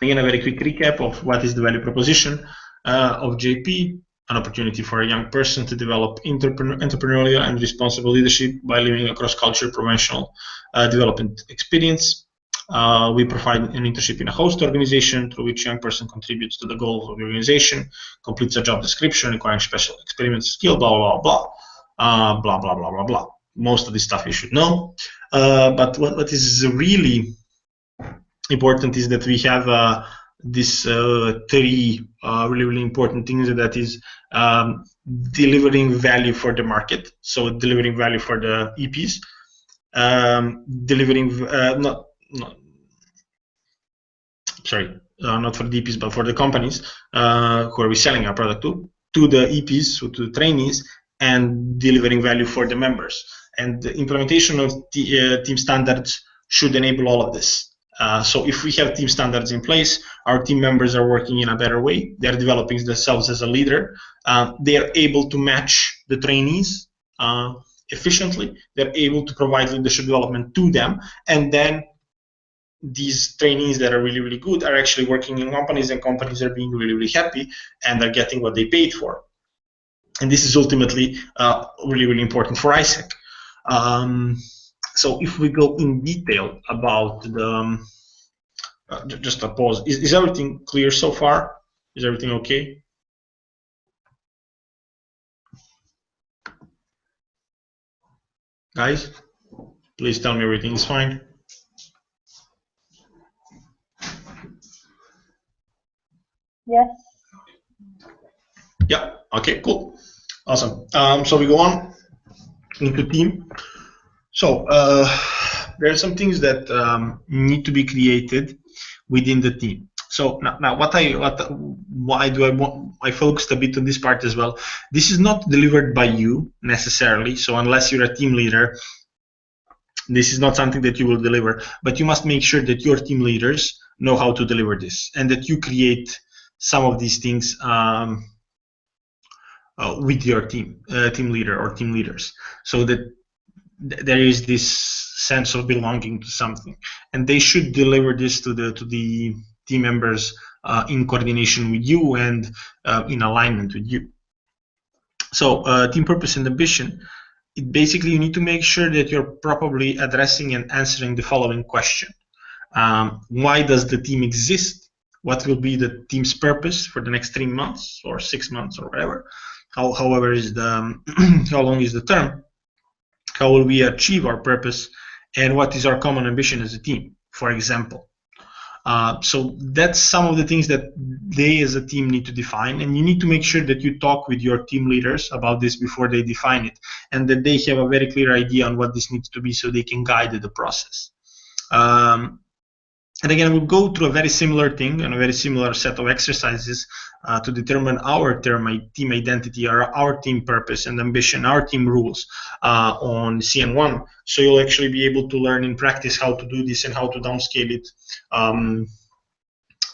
Again, a very quick recap of what is the value proposition of JP: an opportunity for a young person to develop entrepreneurial and responsible leadership by living a cross-cultural professional development experience. We provide an internship in a host organization through which a young person contributes to the goals of the organization, completes a job description requiring special experience skill, blah, blah, blah, blah, blah, blah, blah, blah. Most of this stuff you should know. But what is really important is that we have this three really important things, that is delivering value for the market. So delivering value for the EPs, delivering not for the EPs, but for the companies who are we selling our product to the EPs, so to the trainees, and delivering value for the members. And the implementation of the team standards should enable all of this. So if we have team standards in place, our team members are working in a better way. They're developing themselves as a leader. They are able to match the trainees efficiently. They're able to provide leadership development to them, and then these trainees that are really good are actually working in companies, and companies are being really happy and are getting what they paid for. And this is ultimately really important for ISEC. So if we go in detail about the just a pause, is everything clear so far? Is everything okay? Guys, please tell me everything is fine. Yes. Yeah, okay, cool. Awesome. So we go on into team. So there are some things that need to be created within the team. So now why do I focused a bit on this part as well. This is not delivered by you necessarily. So unless you're a team leader, this is not something that you will deliver, but you must make sure that your team leaders know how to deliver this, and that you create some of these things with your team leader or team leaders, so that there is this sense of belonging to something, and they should deliver this to the team members in coordination with you and in alignment with you. So team purpose and ambition. Basically, you need to make sure that you're properly addressing and answering the following question: why does the team exist? What will be the team's purpose for the next 3 months or 6 months or whatever? However is the how long is the term? How will we achieve our purpose? And what is our common ambition as a team? For example, So that's some of the things that they as a team need to define, and you need to make sure that you talk with your team leaders about this before they define it, and that they have a very clear idea on what this needs to be so they can guide the process. And again, we'll go through a very similar thing and a very similar set of exercises to determine our team identity, our team purpose and ambition, our team rules on CN1. So you'll actually be able to learn in practice how to do this and how to downscale it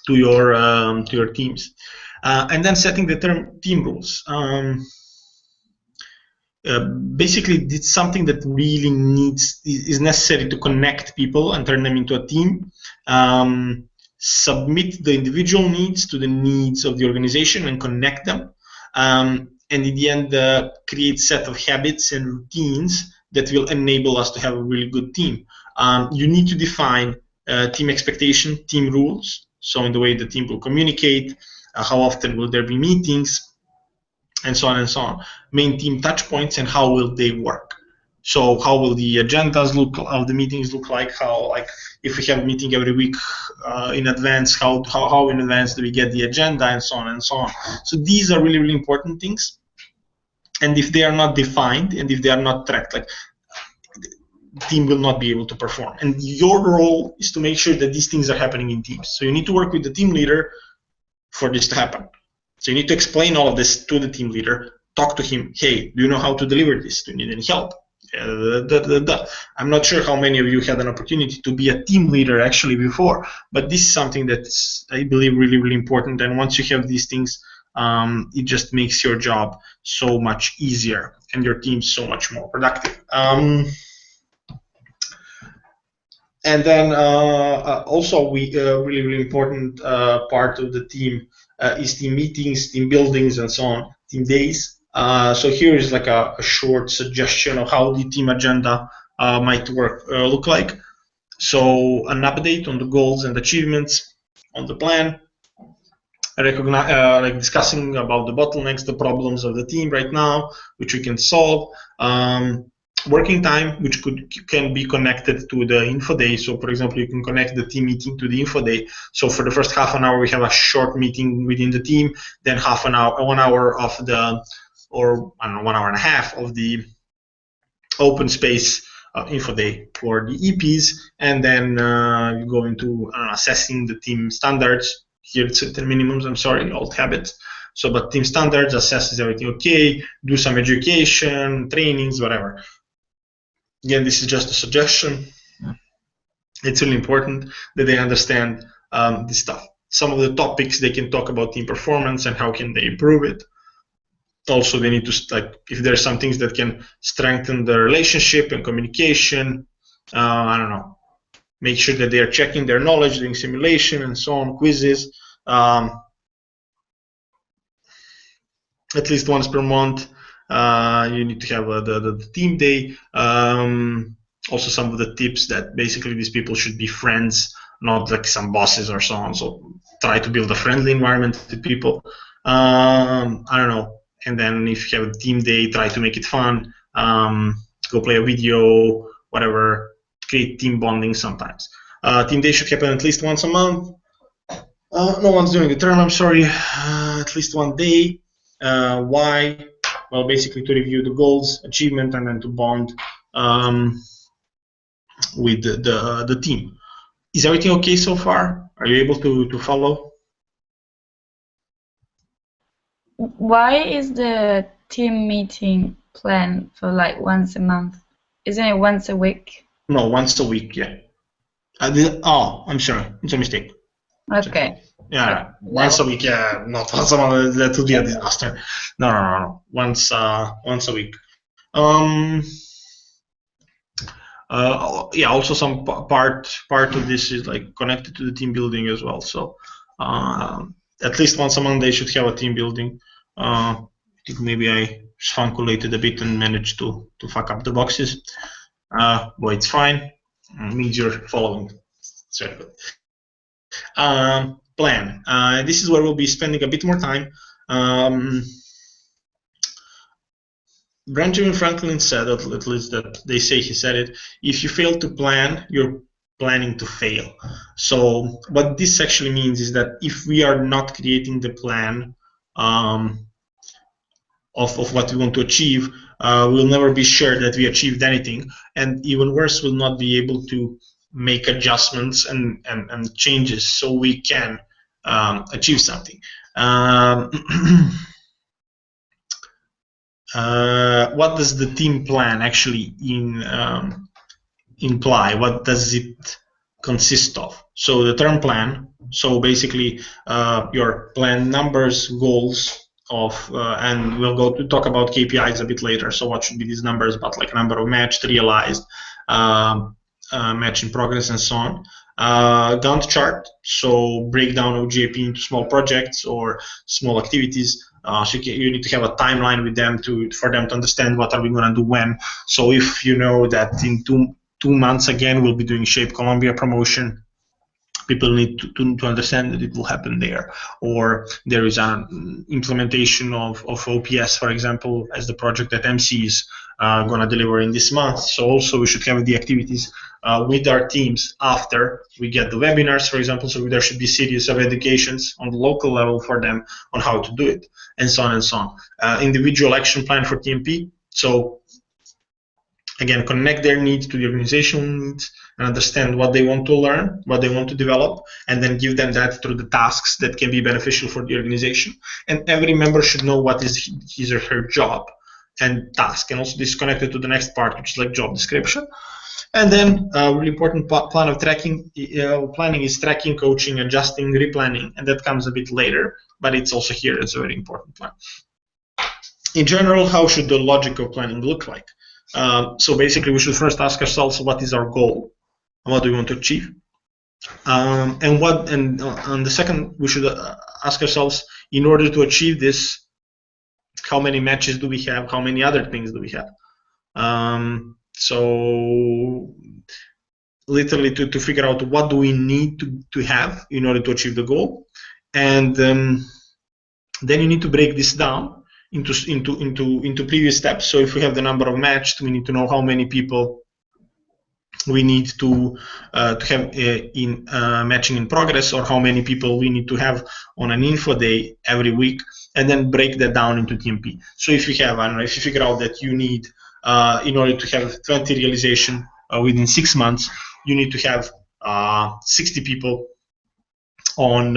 to your teams. And then setting the team rules. Basically, it's something that really is necessary to connect people and turn them into a team. Submit the individual needs to the needs of the organization and connect them. And in the end, create a set of habits and routines that will enable us to have a really good team. You need to define team expectation, team rules. So in the way the team will communicate, how often will there be meetings, and so on and so on. Main team touch points and how will they work. So how will the agendas look, how the meetings look like, how, like, if we have a meeting every week in advance, how in advance do we get the agenda, and so on and so on. So these are really, really important things. And if they are not defined and if they are not tracked, like, the team will not be able to perform. And your role is to make sure that these things are happening in teams. So you need to work with the team leader for this to happen. So you need to explain all of this to the team leader, talk to him, hey, do you know how to deliver this? Do you need any help? I'm not sure how many of you had an opportunity to be a team leader actually before, but this is something that's, I believe, really, really important. And once you have these things, it just makes your job so much easier and your team so much more productive. And then also, really, really important part of the team is team meetings, team buildings, and so on, team days. So here is like a short suggestion of how the team agenda might look like. So an update on the goals and achievements on the plan, like discussing about the bottlenecks, the problems of the team right now, which we can solve. Working time, which can be connected to the info day. So, for example, you can connect the team meeting to the info day. So, for the first half an hour, we have a short meeting within the team. Then 1 hour of the, or I don't know, 1 hour and a half of the open space info day for the EPs. And then you go into assessing the team standards. Here it's the minimums. I'm sorry, old habits. So, but team standards assesses everything okay. Do some education, trainings, whatever. Again, this is just a suggestion. It's really important that they understand this stuff. Some of the topics they can talk about team performance and how can they improve it. Also, they need to, like, if there's some things that can strengthen the relationship and communication, I don't know, make sure that they are checking their knowledge, doing simulation and so on, quizzes, at least once per month. You need to have the team day. Also, some of the tips that basically these people should be friends, not like some bosses or so on. So try to build a friendly environment with people. I don't know. And then if you have a team day, try to make it fun. Go play a video, whatever. Create team bonding sometimes. Team day should happen at least once a month. No one's doing the term, I'm sorry. At least one day. Why? Well, basically to review the goals, achievement, and then to bond with the team. Is everything okay so far? Are you able to follow? Why is the team meeting planned for like once a month? Isn't it once a week? No, once a week, yeah. Oh, I'm sorry, it's a mistake. Okay. Yeah, once a week, yeah, not once a month, that would be a disaster. No. Once a week. Yeah, also some part of this is like connected to the team building as well. So at least once a month they should have a team building. I think maybe I funculated a bit and managed to fuck up the boxes. But it's fine. It means you're following. It's very good. Plan. This is where we'll be spending a bit more time. Benjamin Franklin said, at least that they say he said it, if you fail to plan, your planning to fail. So what this actually means is that if we are not creating the plan of what we want to achieve, we'll never be sure that we achieved anything, and even worse, we'll not be able to make adjustments and changes so we can achieve something. What does the team plan actually imply? What does it consist of? So the term plan, so basically your plan numbers, goals of, and we'll go to talk about KPIs a bit later, so what should be these numbers, but like number of matched, realized, match in progress, and so on. Gantt chart, so break down oGIP into small projects or small activities. So you need to have a timeline with them for them to understand what are we going to do when. So if you know that in two months again we'll be doing Shape Colombia promotion, people need to understand that it will happen there. Or there is an implementation of OPS, for example, as the project that MC is going to deliver in this month. So also we should have the activities with our teams after we get the webinars, for example. So there should be series of educations on the local level for them on how to do it, and so on and so on. Individual action plan for TMP. So again, connect their needs to the organizational needs and understand what they want to learn, what they want to develop, and then give them that through the tasks that can be beneficial for the organization. And every member should know what is his or her job and task. And also this is connected to the next part, which is like job description. And then a really important plan of tracking, planning is tracking, coaching, adjusting, replanning, and that comes a bit later, but it's also here. It's a very important plan. In general, how should the logic of planning look like? So basically, we should first ask ourselves what is our goal and what do we want to achieve. And on the second, we should ask ourselves, in order to achieve this, how many matches do we have? How many other things do we have? So literally to figure out what do we need to have in order to achieve the goal. And then you need to break this down into previous steps. So if we have the number of matched, we need to know how many people we need to have in matching in progress, or how many people we need to have on an info day every week, and then break that down into TMP. So if you have, I don't know, if you figure out that you need, in order to have 20 realization within 6 months, you need to have 60 people on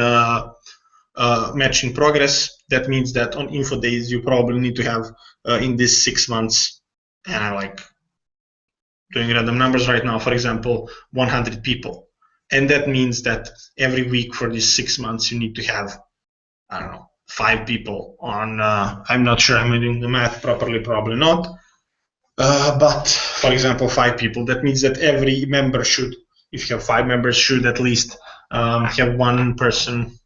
matching progress. That means that on info days you probably need to have in these 6 months, and I like doing random numbers right now, for example, 100 people. And that means that every week for these 6 months you need to have, I don't know, 5 people on, I'm not sure I'm doing the math properly, probably not, but for example 5 people. That means that every member should, if you have 5 members, should at least have 1 person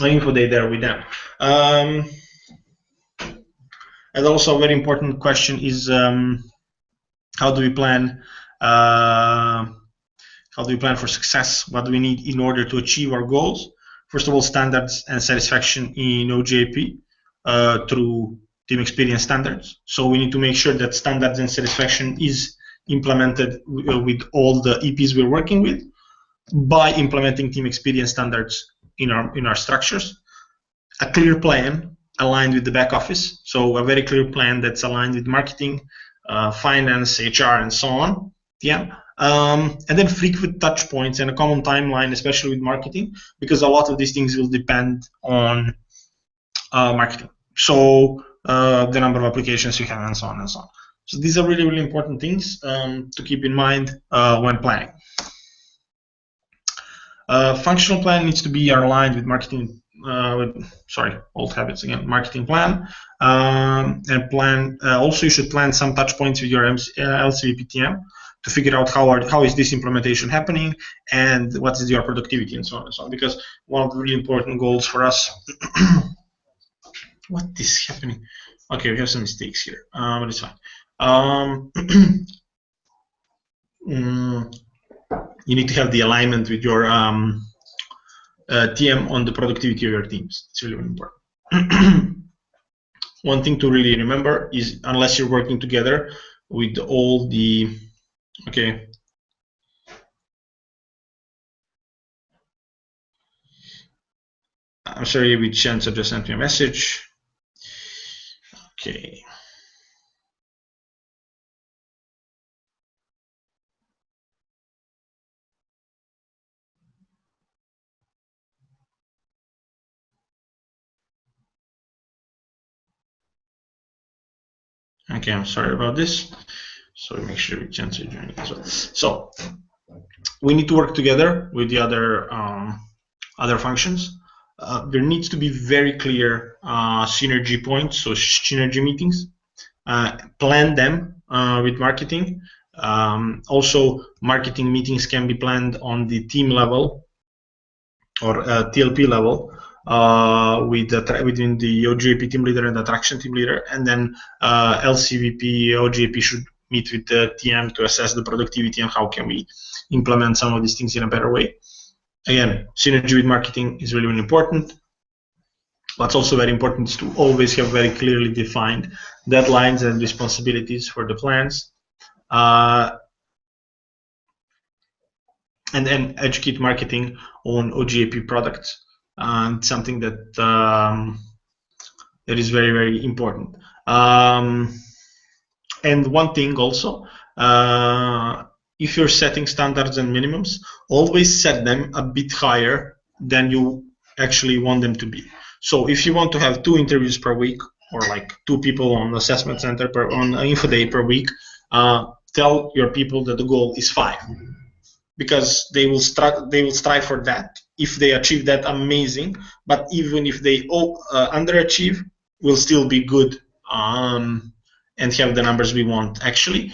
info day there with them. And also a very important question is, how do we plan? How do we plan for success? What do we need in order to achieve our goals? First of all, standards and satisfaction in oGIP through team experience standards. So we need to make sure that standards and satisfaction is implemented with all the EPs we're working with by implementing team experience standards in our structures. A clear plan aligned with the back office. So a very clear plan that's aligned with marketing, finance, HR, and so on. Yeah. And then frequent touch points and a common timeline, especially with marketing, because a lot of these things will depend on marketing. So the number of applications you have, and so on and so on. So these are really, really important things to keep in mind when planning. Functional plan needs to be aligned with marketing. Old habits again. Marketing plan and plan. Also, you should plan some touch points with your LCVPTM to figure out how is this implementation happening and what is your productivity, and so on and so on. Because one of the really important goals for us. What is happening? Okay, we have some mistakes here, but it's fine. You need to have the alignment with your TM on the productivity of your teams. It's really, really important. One thing to really remember is, unless you're working together with all the, okay, I'm sorry, Vincenzo just sent me a message. Okay. Okay, I'm sorry about this. So we make sure Vincenzo is joining as well. So we need to work together with the other functions. There needs to be very clear synergy points, so synergy meetings. Plan them with marketing. Also, marketing meetings can be planned on the team level or TLP level within the oGIP team leader and attraction team leader, and then LCVP, oGIP should meet with the TM to assess the productivity and how can we implement some of these things in a better way. Again, synergy with marketing is really, really important. What's also very important is to always have very clearly defined deadlines and responsibilities for the plans. And then educate marketing on oGIP products, and something that that is very, very important. And one thing also, if you're setting standards and minimums, always set them a bit higher than you actually want them to be. So if you want to have 2 interviews per week, or like 2 people on assessment center on info day per week, tell your people that the goal is 5, because they will strive for that. If they achieve that, amazing. But even if they underachieve, we'll still be good and have the numbers we want. Actually,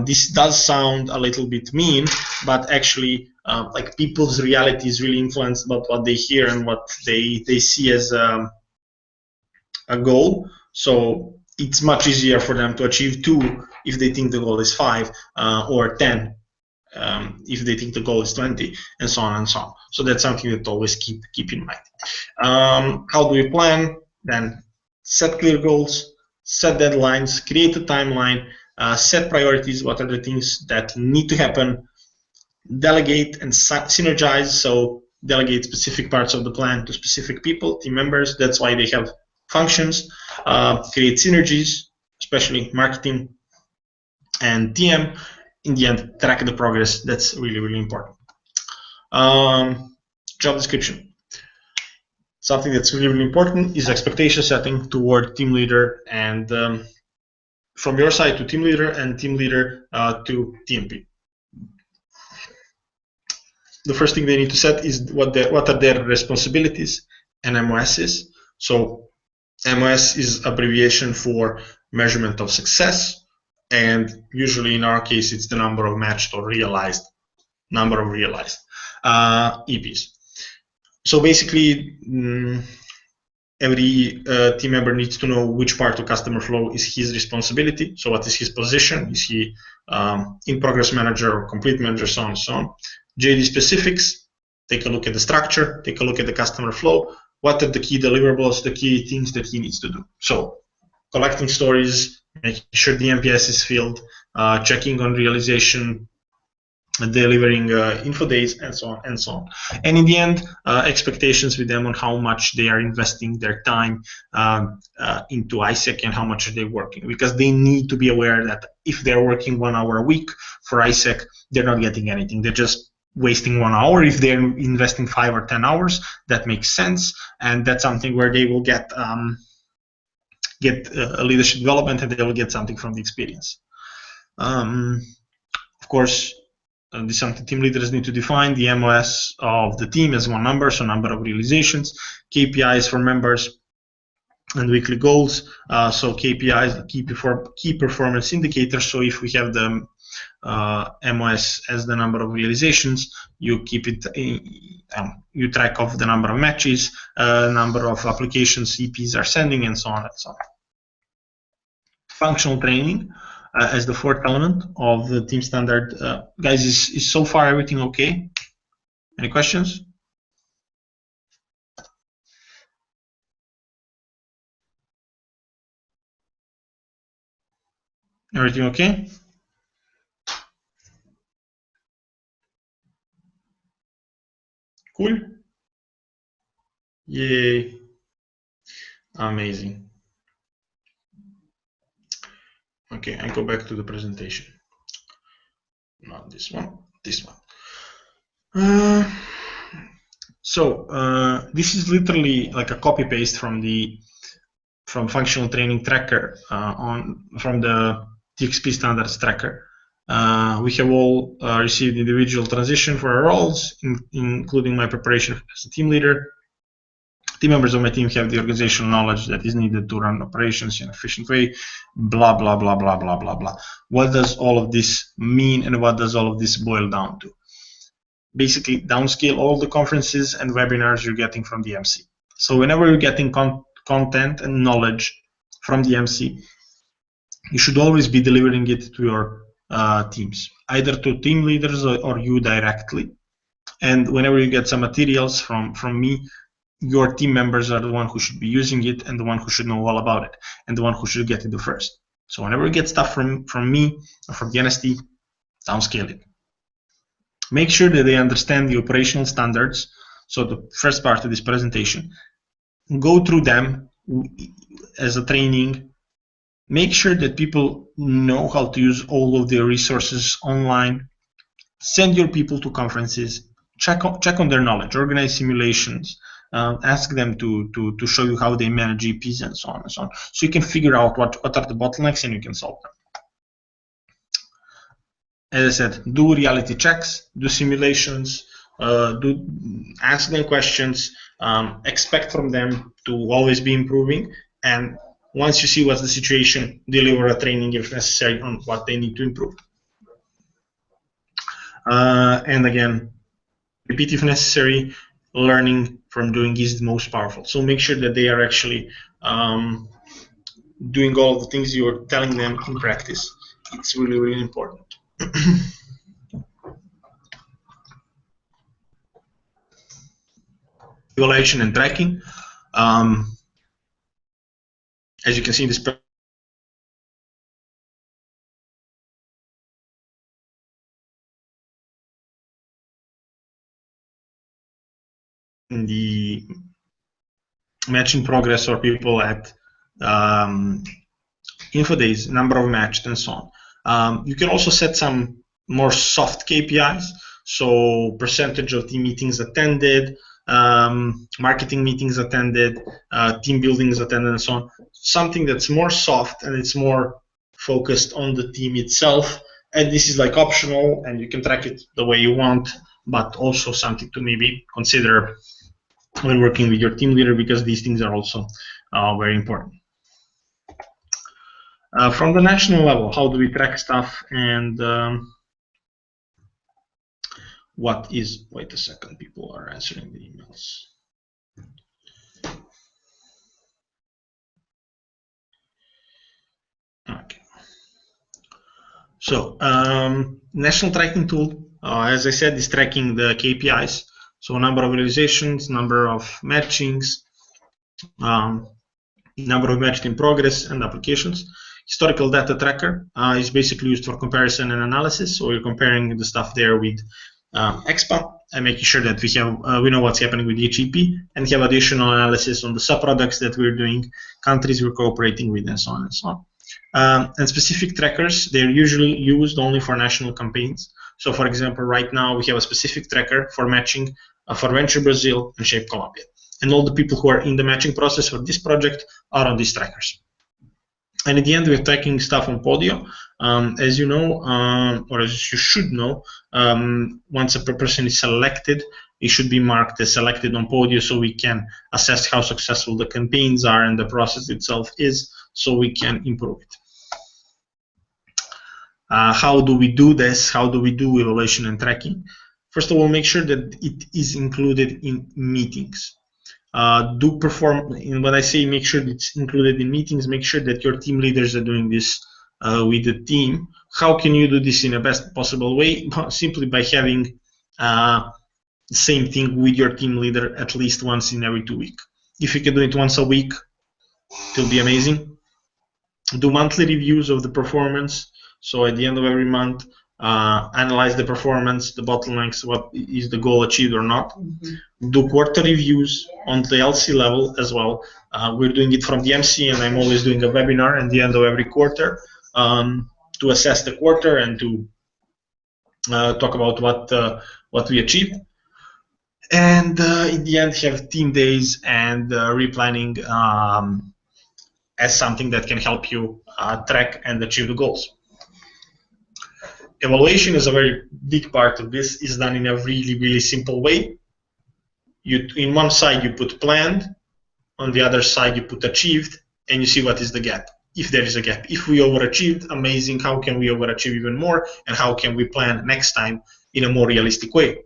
this does sound a little bit mean, but actually, like, people's reality is really influenced about what they hear and what they see as a goal. So it's much easier for them to achieve 2 if they think the goal is 5, or 10 if they think the goal is 20, and so on and so on. So that's something that always keep in mind. How do we plan? Then set clear goals, set deadlines, create a timeline, set priorities. What are the things that need to happen? Delegate and synergize. So delegate specific parts of the plan to specific people, team members. That's why they have functions. Create synergies, especially marketing and TM. In the end, track the progress. That's really, really important. Job description. Something that's really, really important is expectation setting toward team leader, and from your side to team leader, and team leader to TMP. The first thing they need to set is what are their responsibilities and MOSs. So MOS is abbreviation for measurement of success, and usually in our case it's the number of matched or realized EPs. So basically, every team member needs to know which part of customer flow is his responsibility. So what is his position? Is he in progress manager or complete manager, so on and so on. JD specifics, take a look at the structure, take a look at the customer flow. What are the key deliverables, the key things that he needs to do? So collecting stories, making sure the MPS is filled, checking on realization, delivering info days, and so on and so on. And in the end, expectations with them on how much they are investing their time into ISEC and how much are they working, because they need to be aware that if they're working 1 hour a week for ISEC, they're not getting anything. They're just wasting 1 hour. If they're investing 5 or 10 hours, that makes sense, and that's something where they will get leadership development, and they will get something from the experience. Of course, this is something team leaders need to define. The MOS of the team as 1 number, so number of realizations, KPIs for members, and weekly goals. So KPIs, key performance indicators. So if we have the MOS as the number of realizations, you keep it, you track of the number of matches, number of applications EPs are sending, and so on and so on. Functional training as the 4th element of the team standard. Guys, is so far everything okay? Any questions? Everything okay? Cool. Yay. Amazing. Okay, I go back to the presentation. Not this one, this one. This is literally like a copy paste from functional training tracker from the TXP standards tracker. We have all received individual transition for our roles, including my preparation as a team leader. Team members of my team have the organizational knowledge that is needed to run operations in an efficient way, blah, blah, blah, blah, blah, blah, blah. What does all of this mean, and what does all of this boil down to? Basically, downscale all the conferences and webinars you're getting from the MC. So whenever you're getting content and knowledge from the MC, you should always be delivering it to your teams, either to team leaders or you directly. And whenever you get some materials from me, your team members are the one who should be using it and the one who should know all about it and the one who should get it the first. So whenever you get stuff from me or from the NST, downscale it. Make sure that they understand the operational standards. So the first part of this presentation, go through them as a training. Make sure that people know how to use all of their resources online. Send your people to conferences. Check on their knowledge. Organize simulations. Ask them to show you how they manage GPs and so on and so on. So you can figure out what are the bottlenecks and you can solve them. As I said, do reality checks, do simulations, ask them questions, expect from them to always be improving, and once you see what's the situation, deliver a training if necessary on what they need to improve. And again, repeat if necessary. Learning from doing is the most powerful. So make sure that they are actually doing all the things you're telling them in practice. It's really, really important. Evaluation and tracking. As you can see in this in the matching progress or people at info days, number of matched, and so on. You can also set some more soft KPIs, so percentage of team meetings attended, marketing meetings attended, team buildings attended, and so on. Something that's more soft and it's more focused on the team itself. And this is like optional, and you can track it the way you want, but also something to maybe consider when working with your team leader, because these things are also very important. From the national level, how do we track stuff, and what is, wait a second, people are answering the emails. Okay. So, national tracking tool, as I said, is tracking the KPIs. So number of realizations, number of matchings, number of matched in progress, and applications. Historical data tracker is basically used for comparison and analysis. So we're comparing the stuff there with expa and making sure that we know what's happening with each EP, and have additional analysis on the sub-products that we're doing, countries we're cooperating with, and so on and so on. And specific trackers, they're usually used only for national campaigns. So for example, right now we have a specific tracker for matching for Venture Brazil and Shape Colombia. And all the people who are in the matching process for this project are on these trackers. And at the end, we're tracking stuff on Podio. As you know, or as you should know, once a person is selected, it should be marked as selected on Podio, so we can assess how successful the campaigns are and the process itself is, so we can improve it. How do we do this? How do we do evaluation and tracking? First of all, make sure that it is included in meetings. Do perform, and when I say make sure it's included in meetings, make sure that your team leaders are doing this with the team. How can you do this in the best possible way? Simply by having the same thing with your team leader at least once in every 2 weeks. If you can do it once a week, it'll be amazing. Do monthly reviews of the performance. So at the end of every month, analyze the performance, the bottlenecks, what is the goal achieved or not. Do quarter reviews on the LC level as well. We're doing it from the MC, and I'm always doing a webinar at the end of every quarter to assess the quarter and to talk about what we achieved. And in the end, have team days and replanning as something that can help you track and achieve the goals. Evaluation is a very big part of this. It's done in a really, really simple way. In one side, you put planned. On the other side, you put achieved, and you see what is the gap, if there is a gap. If we overachieved, amazing. How can we overachieve even more? And how can we plan next time in a more realistic way?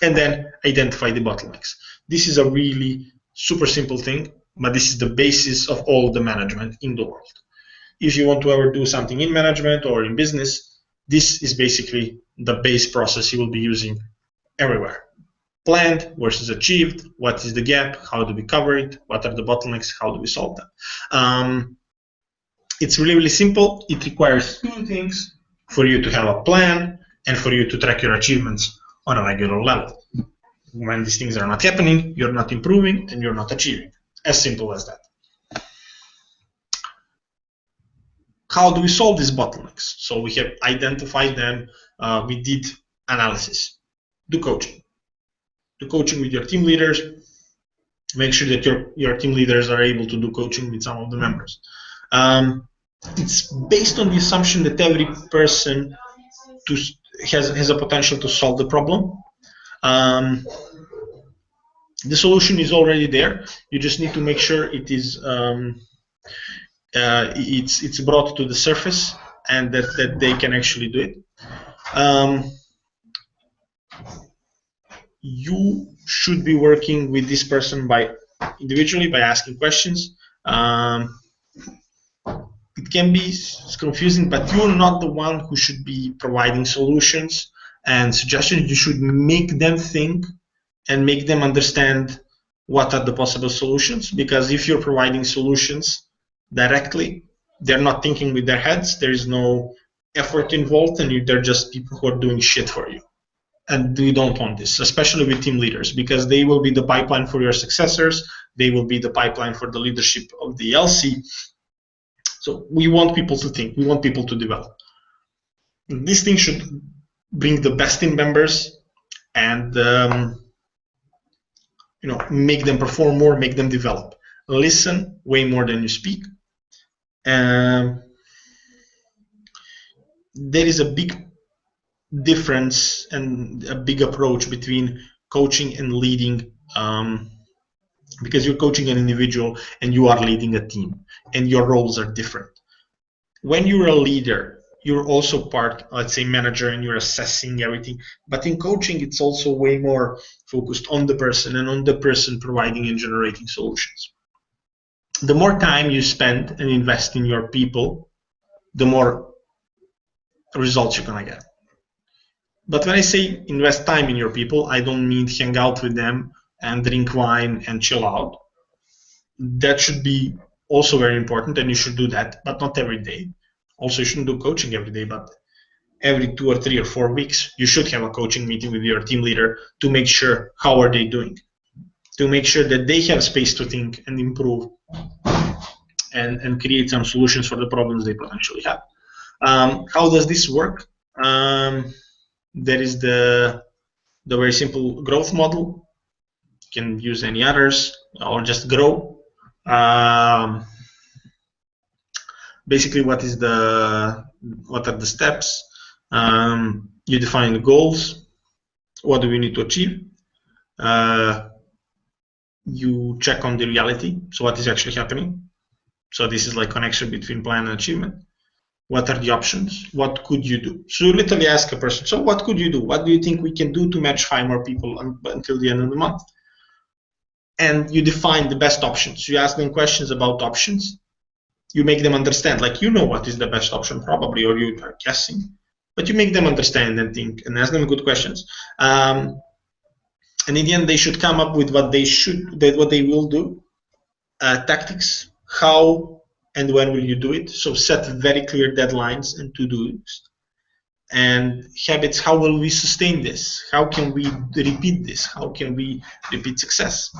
And then identify the bottlenecks. This is a really super simple thing, but this is the basis of all the management in the world. If you want to ever do something in management or in business, this is basically the base process you will be using everywhere. Planned versus achieved, what is the gap, how do we cover it, what are the bottlenecks, how do we solve them. It's really, really simple. It requires two things: for you to have a plan and for you to track your achievements on a regular level. When these things are not happening, you're not improving and you're not achieving. As simple as that. How do we solve these bottlenecks? So we have identified them. We did analysis. Do coaching. Do coaching with your team leaders. Make sure that your team leaders are able to do coaching with some of the members. It's based on the assumption that every person has a potential to solve the problem. The solution is already there. You just need to make sure it is it's brought to the surface and that they can actually do it. You should be working with this person individually by asking questions. It can be confusing, but you're not the one who should be providing solutions and suggestions. You should make them think and make them understand what are the possible solutions, because if you're providing solutions directly, they're not thinking with their heads, there is no effort involved, and they're just people who are doing shit for you. And we don't want this, especially with team leaders, because they will be the pipeline for your successors, they will be the pipeline for the leadership of the LC. So we want people to think, we want people to develop. This thing should bring the best in members and make them perform more, make them develop. Listen way more than you speak. There is a big difference and a big approach between coaching and leading, because you're coaching an individual and you are leading a team, and your roles are different. When you're a leader, you're also part, let's say, manager, and you're assessing everything. But in coaching, it's also way more focused on the person and on the person providing and generating solutions. The more time you spend and invest in your people, the more results you're gonna get. But when I say invest time in your people, I don't mean hang out with them and drink wine and chill out. That should be also very important, and you should do that, but not every day. Also, you shouldn't do coaching every day, but every 2 or 3 or 4 weeks, you should have a coaching meeting with your team leader to make sure how are they doing, to make sure that they have space to think and improve and create some solutions for the problems they potentially have. How does this work? There is the very simple growth model. You can use any others or just grow. Basically, what are the steps? You define the goals. What do we need to achieve? You check on the reality. So what is actually happening? So this is like connection between plan and achievement. What are the options? What could you do? So you literally ask a person, so what could you do? What do you think we can do to match 5 more people until the end of the month? And you define the best options. You ask them questions about options. You make them understand, like, you know what is the best option probably, or you are guessing, but you make them understand and think and ask them good questions. And in the end, they should come up with what they will do, tactics, how and when will you do it. So set very clear deadlines and to-dos. and habits. How will we sustain this? How can we repeat this? How can we repeat success?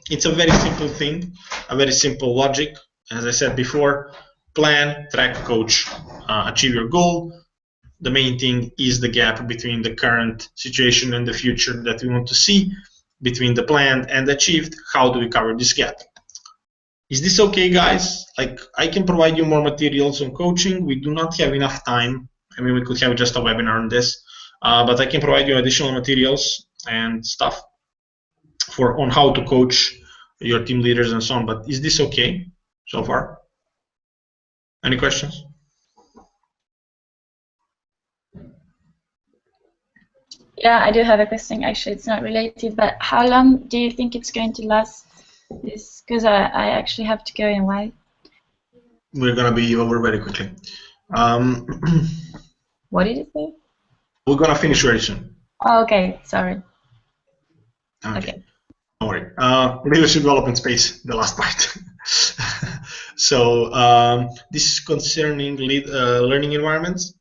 It's a very simple thing, a very simple logic. As I said before, plan, track, coach, achieve your goal. The main thing is the gap between the current situation and the future that we want to see, between the planned and achieved. How do we cover this gap? Is this okay, guys? Like, I can provide you more materials on coaching. We do not have enough time. I mean, we could have just a webinar on this, but I can provide you additional materials and stuff on how to coach your team leaders and so on. But is this okay so far? Any questions? Yeah, I do have a question. Actually, it's not related, but how long do you think it's going to last? This, because I actually have to go in. Why? We're gonna be over very quickly. What did it say? We're gonna finish very soon. Oh, okay, sorry. Okay. Don't worry. Leadership development space, the last part. So this is concerning learning environments,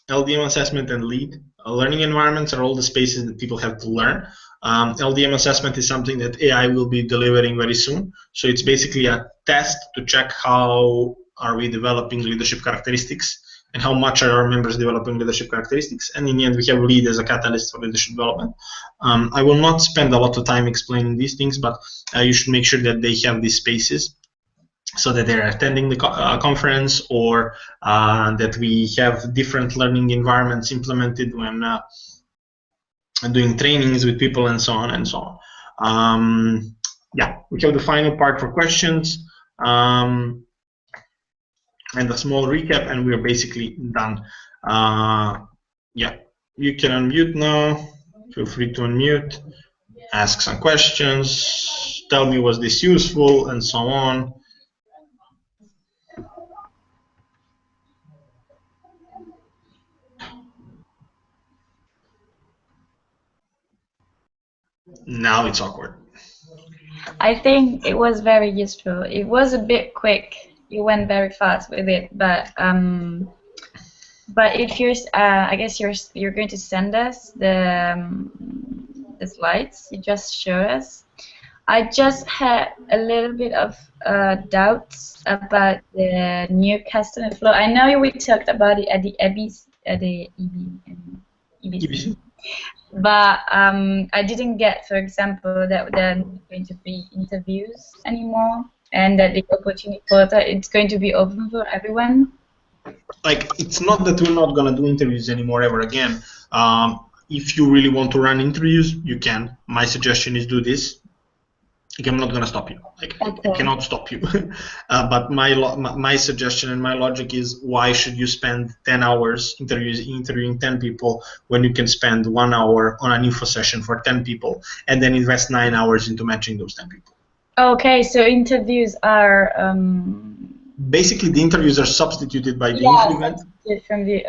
LDM assessment, and lead. Learning environments are all the spaces that people have to learn. LDM assessment is something that AI will be delivering very soon. So it's basically a test to check how are we developing leadership characteristics and how much are our members developing leadership characteristics. And in the end, we have lead as a catalyst for leadership development. I will not spend a lot of time explaining these things, but you should make sure that they have these spaces so that they're attending the conference, or that we have different learning environments implemented when doing trainings with people and so on and so on. Yeah, we have the final part for questions and a small recap, and we're basically done. Yeah, you can unmute now. Feel free to unmute, ask some questions, tell me was this useful, and so on. Now it's awkward. I think it was very useful. It was a bit quick. You went very fast with it, but if you're, I guess you're going to send us the slides you just showed us. I just had a little bit of doubts about the new customer flow. I know we talked about it at the EBC. But I didn't get, for example, that there are not going to be interviews anymore, and that the opportunity portal it's going to be open for everyone. Like, it's not that we're not gonna do interviews anymore ever again. If you really want to run interviews, you can. My suggestion is do this. Like, I'm not gonna stop you. Like, Okay. I cannot stop you. But my suggestion and my logic is, why should you spend 10 hours interviewing 10 people when you can spend 1 hour on an info session for 10 people and then invest 9 hours into matching those 10 people? Okay, so interviews are basically the interviews are substituted by the info event. From the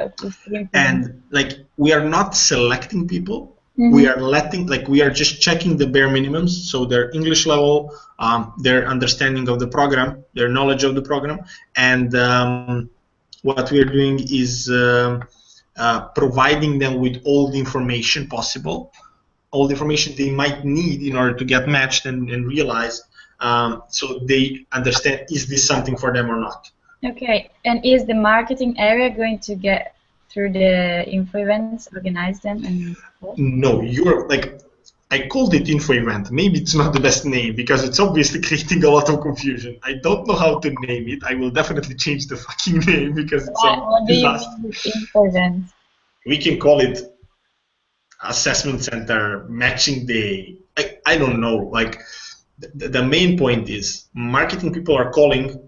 And like, we are not selecting people. Mm-hmm. We are just checking the bare minimums, so their English level, their understanding of the program, their knowledge of the program, and what we are doing is providing them with all the information possible, all the information they might need in order to get matched and realized, so they understand, is this something for them or not. Okay, and is the marketing area going to get through the info events, organize them, and No, you're like, I called it info event. Maybe it's not the best name because it's obviously creating a lot of confusion. I don't know how to name it. I will definitely change the fucking name because it's what a do you disaster. mean with info events? We can call it assessment center, matching day. I don't know. Like, the main point is, marketing people are calling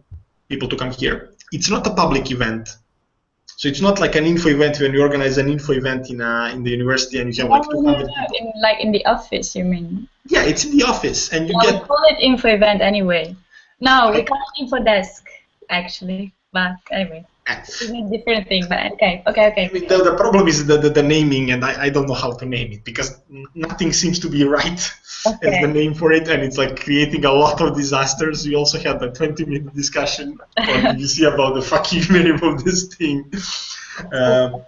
people to come here. It's not a public event. So it's not like an info event when you organize an info event in the university and you have like 200 people. Like in the office, you mean? Yeah, it's in the office, and you We get. call it info event anyway. No, we call it info desk, actually. But anyway, it's a different thing. But okay. I mean, the problem is the naming, and I don't know how to name it because nothing seems to be right as the name for it, and it's like creating a lot of disasters. We also had a 20-minute discussion on BBC about the fucking name of this thing.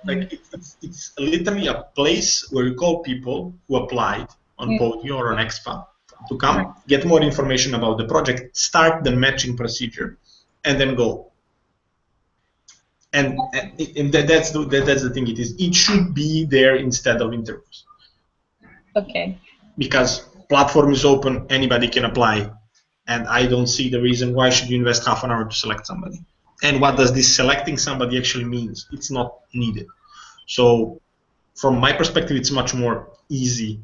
Like it's literally a place where you call people who applied on Podio or on Expa to come, get more information about the project, start the matching procedure, and then go. And that's the thing. It should be there instead of interviews. Okay. Because platform is open, anybody can apply, and I don't see the reason why should you invest half an hour to select somebody. And what does this selecting somebody actually means? It's not needed. So from my perspective, it's much more easy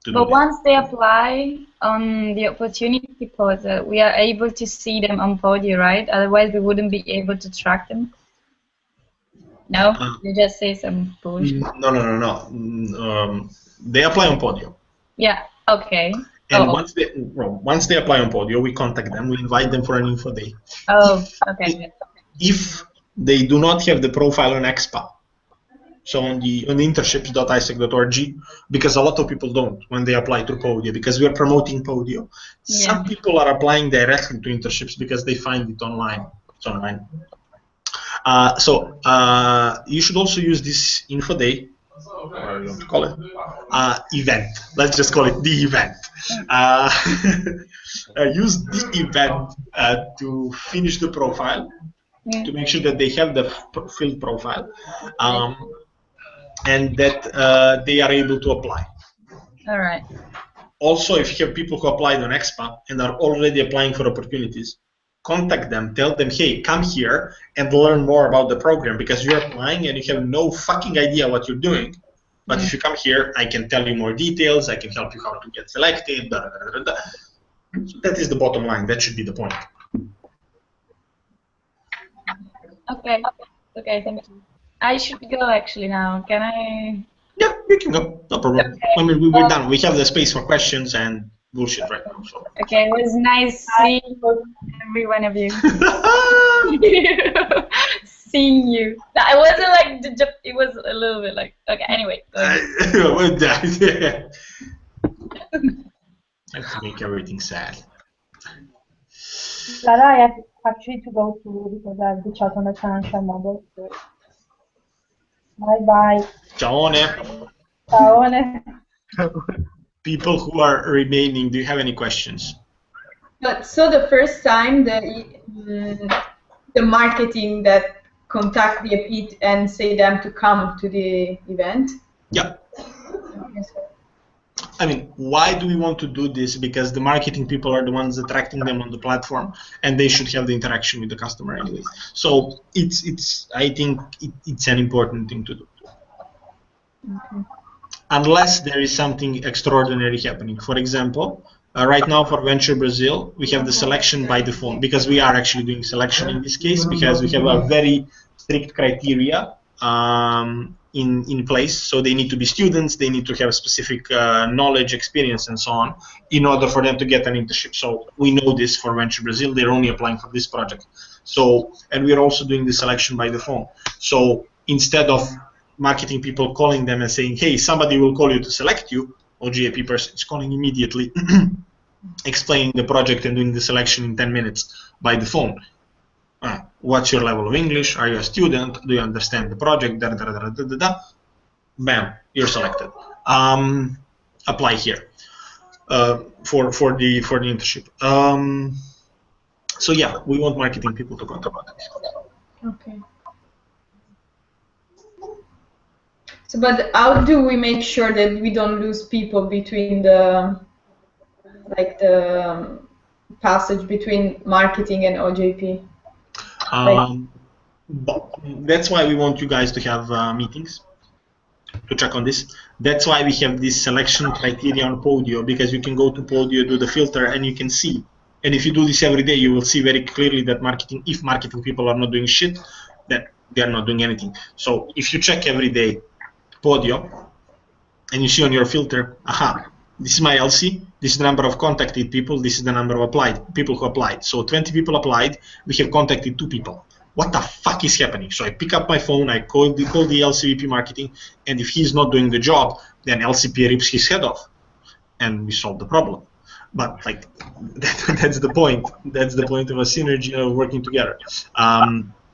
to do. But once they apply on the opportunity portal, we are able to see them on Podio, right? Otherwise, we wouldn't be able to track them. No, you just say some bullshit. No. They apply on Podio. Yeah. Okay. And once they apply on Podio, we contact them. We invite them for an info day. Oh, okay. If they do not have the profile on Expa, so on the internships.isec.org, because a lot of people don't when they apply to Podio, because we are promoting Podio. Yeah. Some people are applying directly to internships because they find it online. It's online. So you should also use this info day, or you want to call it event. Let's just call it the event. Use the event to finish the profile, to make sure that they have the filled profile, and that they are able to apply. All right. Also, if you have people who applied on Expa and are already applying for opportunities, contact them, tell them, hey, come here and learn more about the program, because you're applying and you have no fucking idea what you're doing. But if you come here, I can tell you more details, I can help you how to get selected, blah, blah, blah, blah. So that is the bottom line, that should be the point. Okay, thank you. I should go actually now, can I? Yeah, you can go, no problem. Okay. I mean, we're done, we have the space for questions and bullshit right now. So. Okay, it was nice seeing every one of you. Seeing you. I wasn't like, it was a little bit like, okay, anyway. I have to make everything sad. Lara, I have actually to go to because I have the chat on the financial model. So. Bye. Ciao. Ciao. People who are remaining, do you have any questions? But so the first time the marketing that contact the EPIT and say them to come to the event? Yeah. I mean, why do we want to do this? Because the marketing people are the ones attracting them on the platform, and they should have the interaction with the customer anyway. So I think it's an important thing to do. Okay. Unless there is something extraordinary happening. For example, right now for Venture Brazil, we have the selection by the phone, because we are actually doing selection in this case, because we have a very strict criteria in place. So they need to be students, they need to have specific knowledge, experience, and so on, in order for them to get an internship. So we know this for Venture Brazil, they're only applying for this project. So, and we're also doing the selection by the phone. So instead of marketing people calling them and saying, hey, somebody will call you to select you, oGIP person is calling immediately, explaining the project and doing the selection in 10 minutes by the phone. What's your level of English? Are you a student? Do you understand the project? Bam, you're selected. Apply here for the internship. So yeah, we want marketing people to contact this. Okay. So, but how do we make sure that we don't lose people between the passage between marketing and oGIP? That's why we want you guys to have meetings to check on this. That's why we have this selection criteria on Podio, because you can go to Podio, do the filter, and you can see. And if you do this every day, you will see very clearly that if marketing people are not doing shit, then they are not doing anything. So if you check every day Podio, and you see on your filter, this is my LC, this is the number of contacted people, this is the number of people who applied. So 20 people applied, we have contacted 2 people. What the fuck is happening? So I pick up my phone, I call the LCVP marketing, and if he's not doing the job, then LCP rips his head off, and we solve the problem. But like, that's the point. That's the point of a synergy of working together.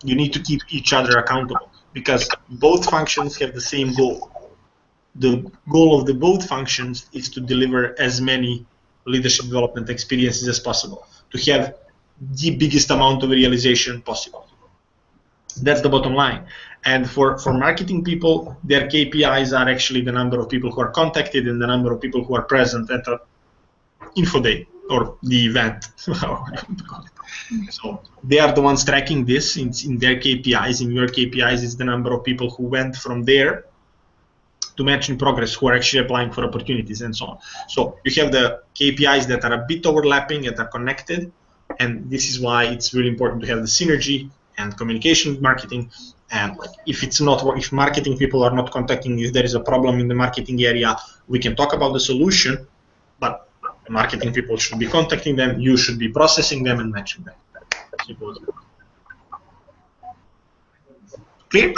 You need to keep each other accountable. because both functions have the same goal. The goal of the both functions is to deliver as many leadership development experiences as possible, to have the biggest amount of realization possible. That's the bottom line. And for marketing people, their KPIs are actually the number of people who are contacted and the number of people who are present at the info day or the event. So they are the ones tracking this in their KPIs. In your KPIs is the number of people who went from there to match in progress, who are actually applying for opportunities and so on. So you have the KPIs that are a bit overlapping and are connected, and this is why it's really important to have the synergy and communication with marketing. And if marketing people are not contacting, if there is a problem in the marketing area, we can talk about the solution, but marketing people should be contacting them, you should be processing them and matching them. Clear?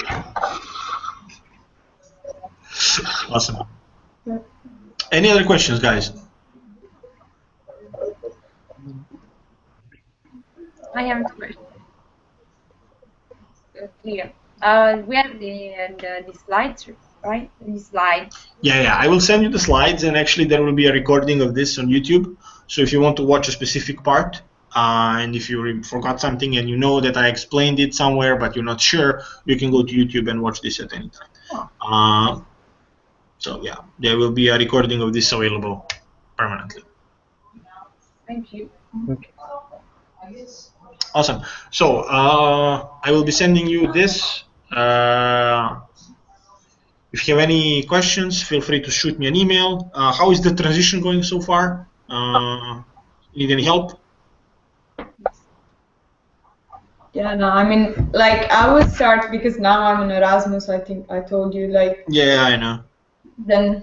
Awesome. Any other questions, guys? I have a question. Clear. We have the slides, right? The slides. Yeah, I will send you the slides, and actually there will be a recording of this on YouTube. So if you want to watch a specific part, and if you forgot something and you know that I explained it somewhere but you're not sure, you can go to YouTube and watch this at any time. So yeah, there will be a recording of this available permanently. Thank you. Okay. Awesome. So I will be sending you this. If you have any questions, feel free to shoot me an email. How is the transition going so far? Need any help? Yeah, no, I mean, like, I will start because now I'm in Erasmus. I think I told you, like. Yeah, I know. Then,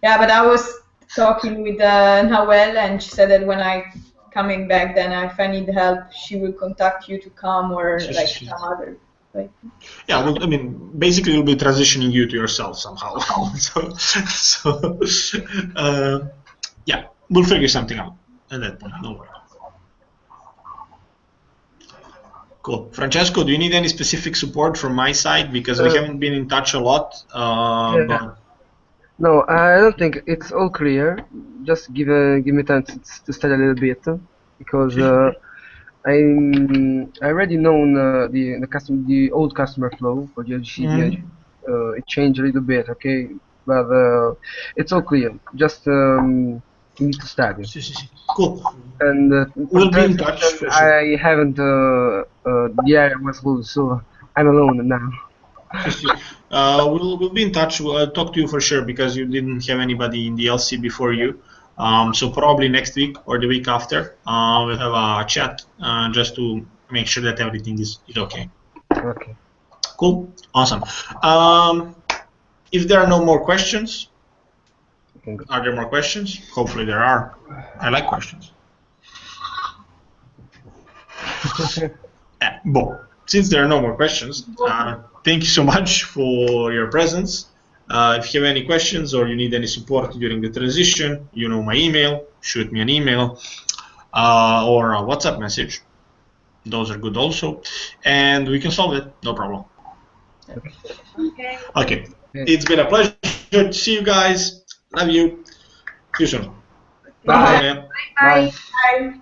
yeah, but I was talking with Nawel, and she said that when I coming back, then if I need help, she will contact you to come, or like some other. Like. Yeah, well, I mean, basically, you'll be transitioning you to yourself somehow. Yeah, we'll figure something out at that point. Don't worry. Cool. Francesco, do you need any specific support from my side? Because we haven't been in touch a lot. But no, I don't think it's all clear. Just give me time to study a little bit, because I already known the old customer flow for the oGIP. It changed a little bit, okay, but it's all clear. Just you need to study. Cool. And we'll be in touch for sure. I haven't. The area was loose, so I'm alone now. We'll be in touch. I'll talk to you for sure because you didn't have anybody in the LC before you. So probably next week or the week after, we'll have a chat just to make sure that everything is okay. Okay. Cool. Awesome. If there are no more questions, are there more questions? Hopefully there are. I like questions. Since there are no more questions, thank you so much for your presence. If you have any questions or you need any support during the transition, you know my email. Shoot me an email or a WhatsApp message. Those are good also. And we can solve it. No problem. Okay. It's been a pleasure to see you guys. Love you. See you soon. Bye. Bye. Bye.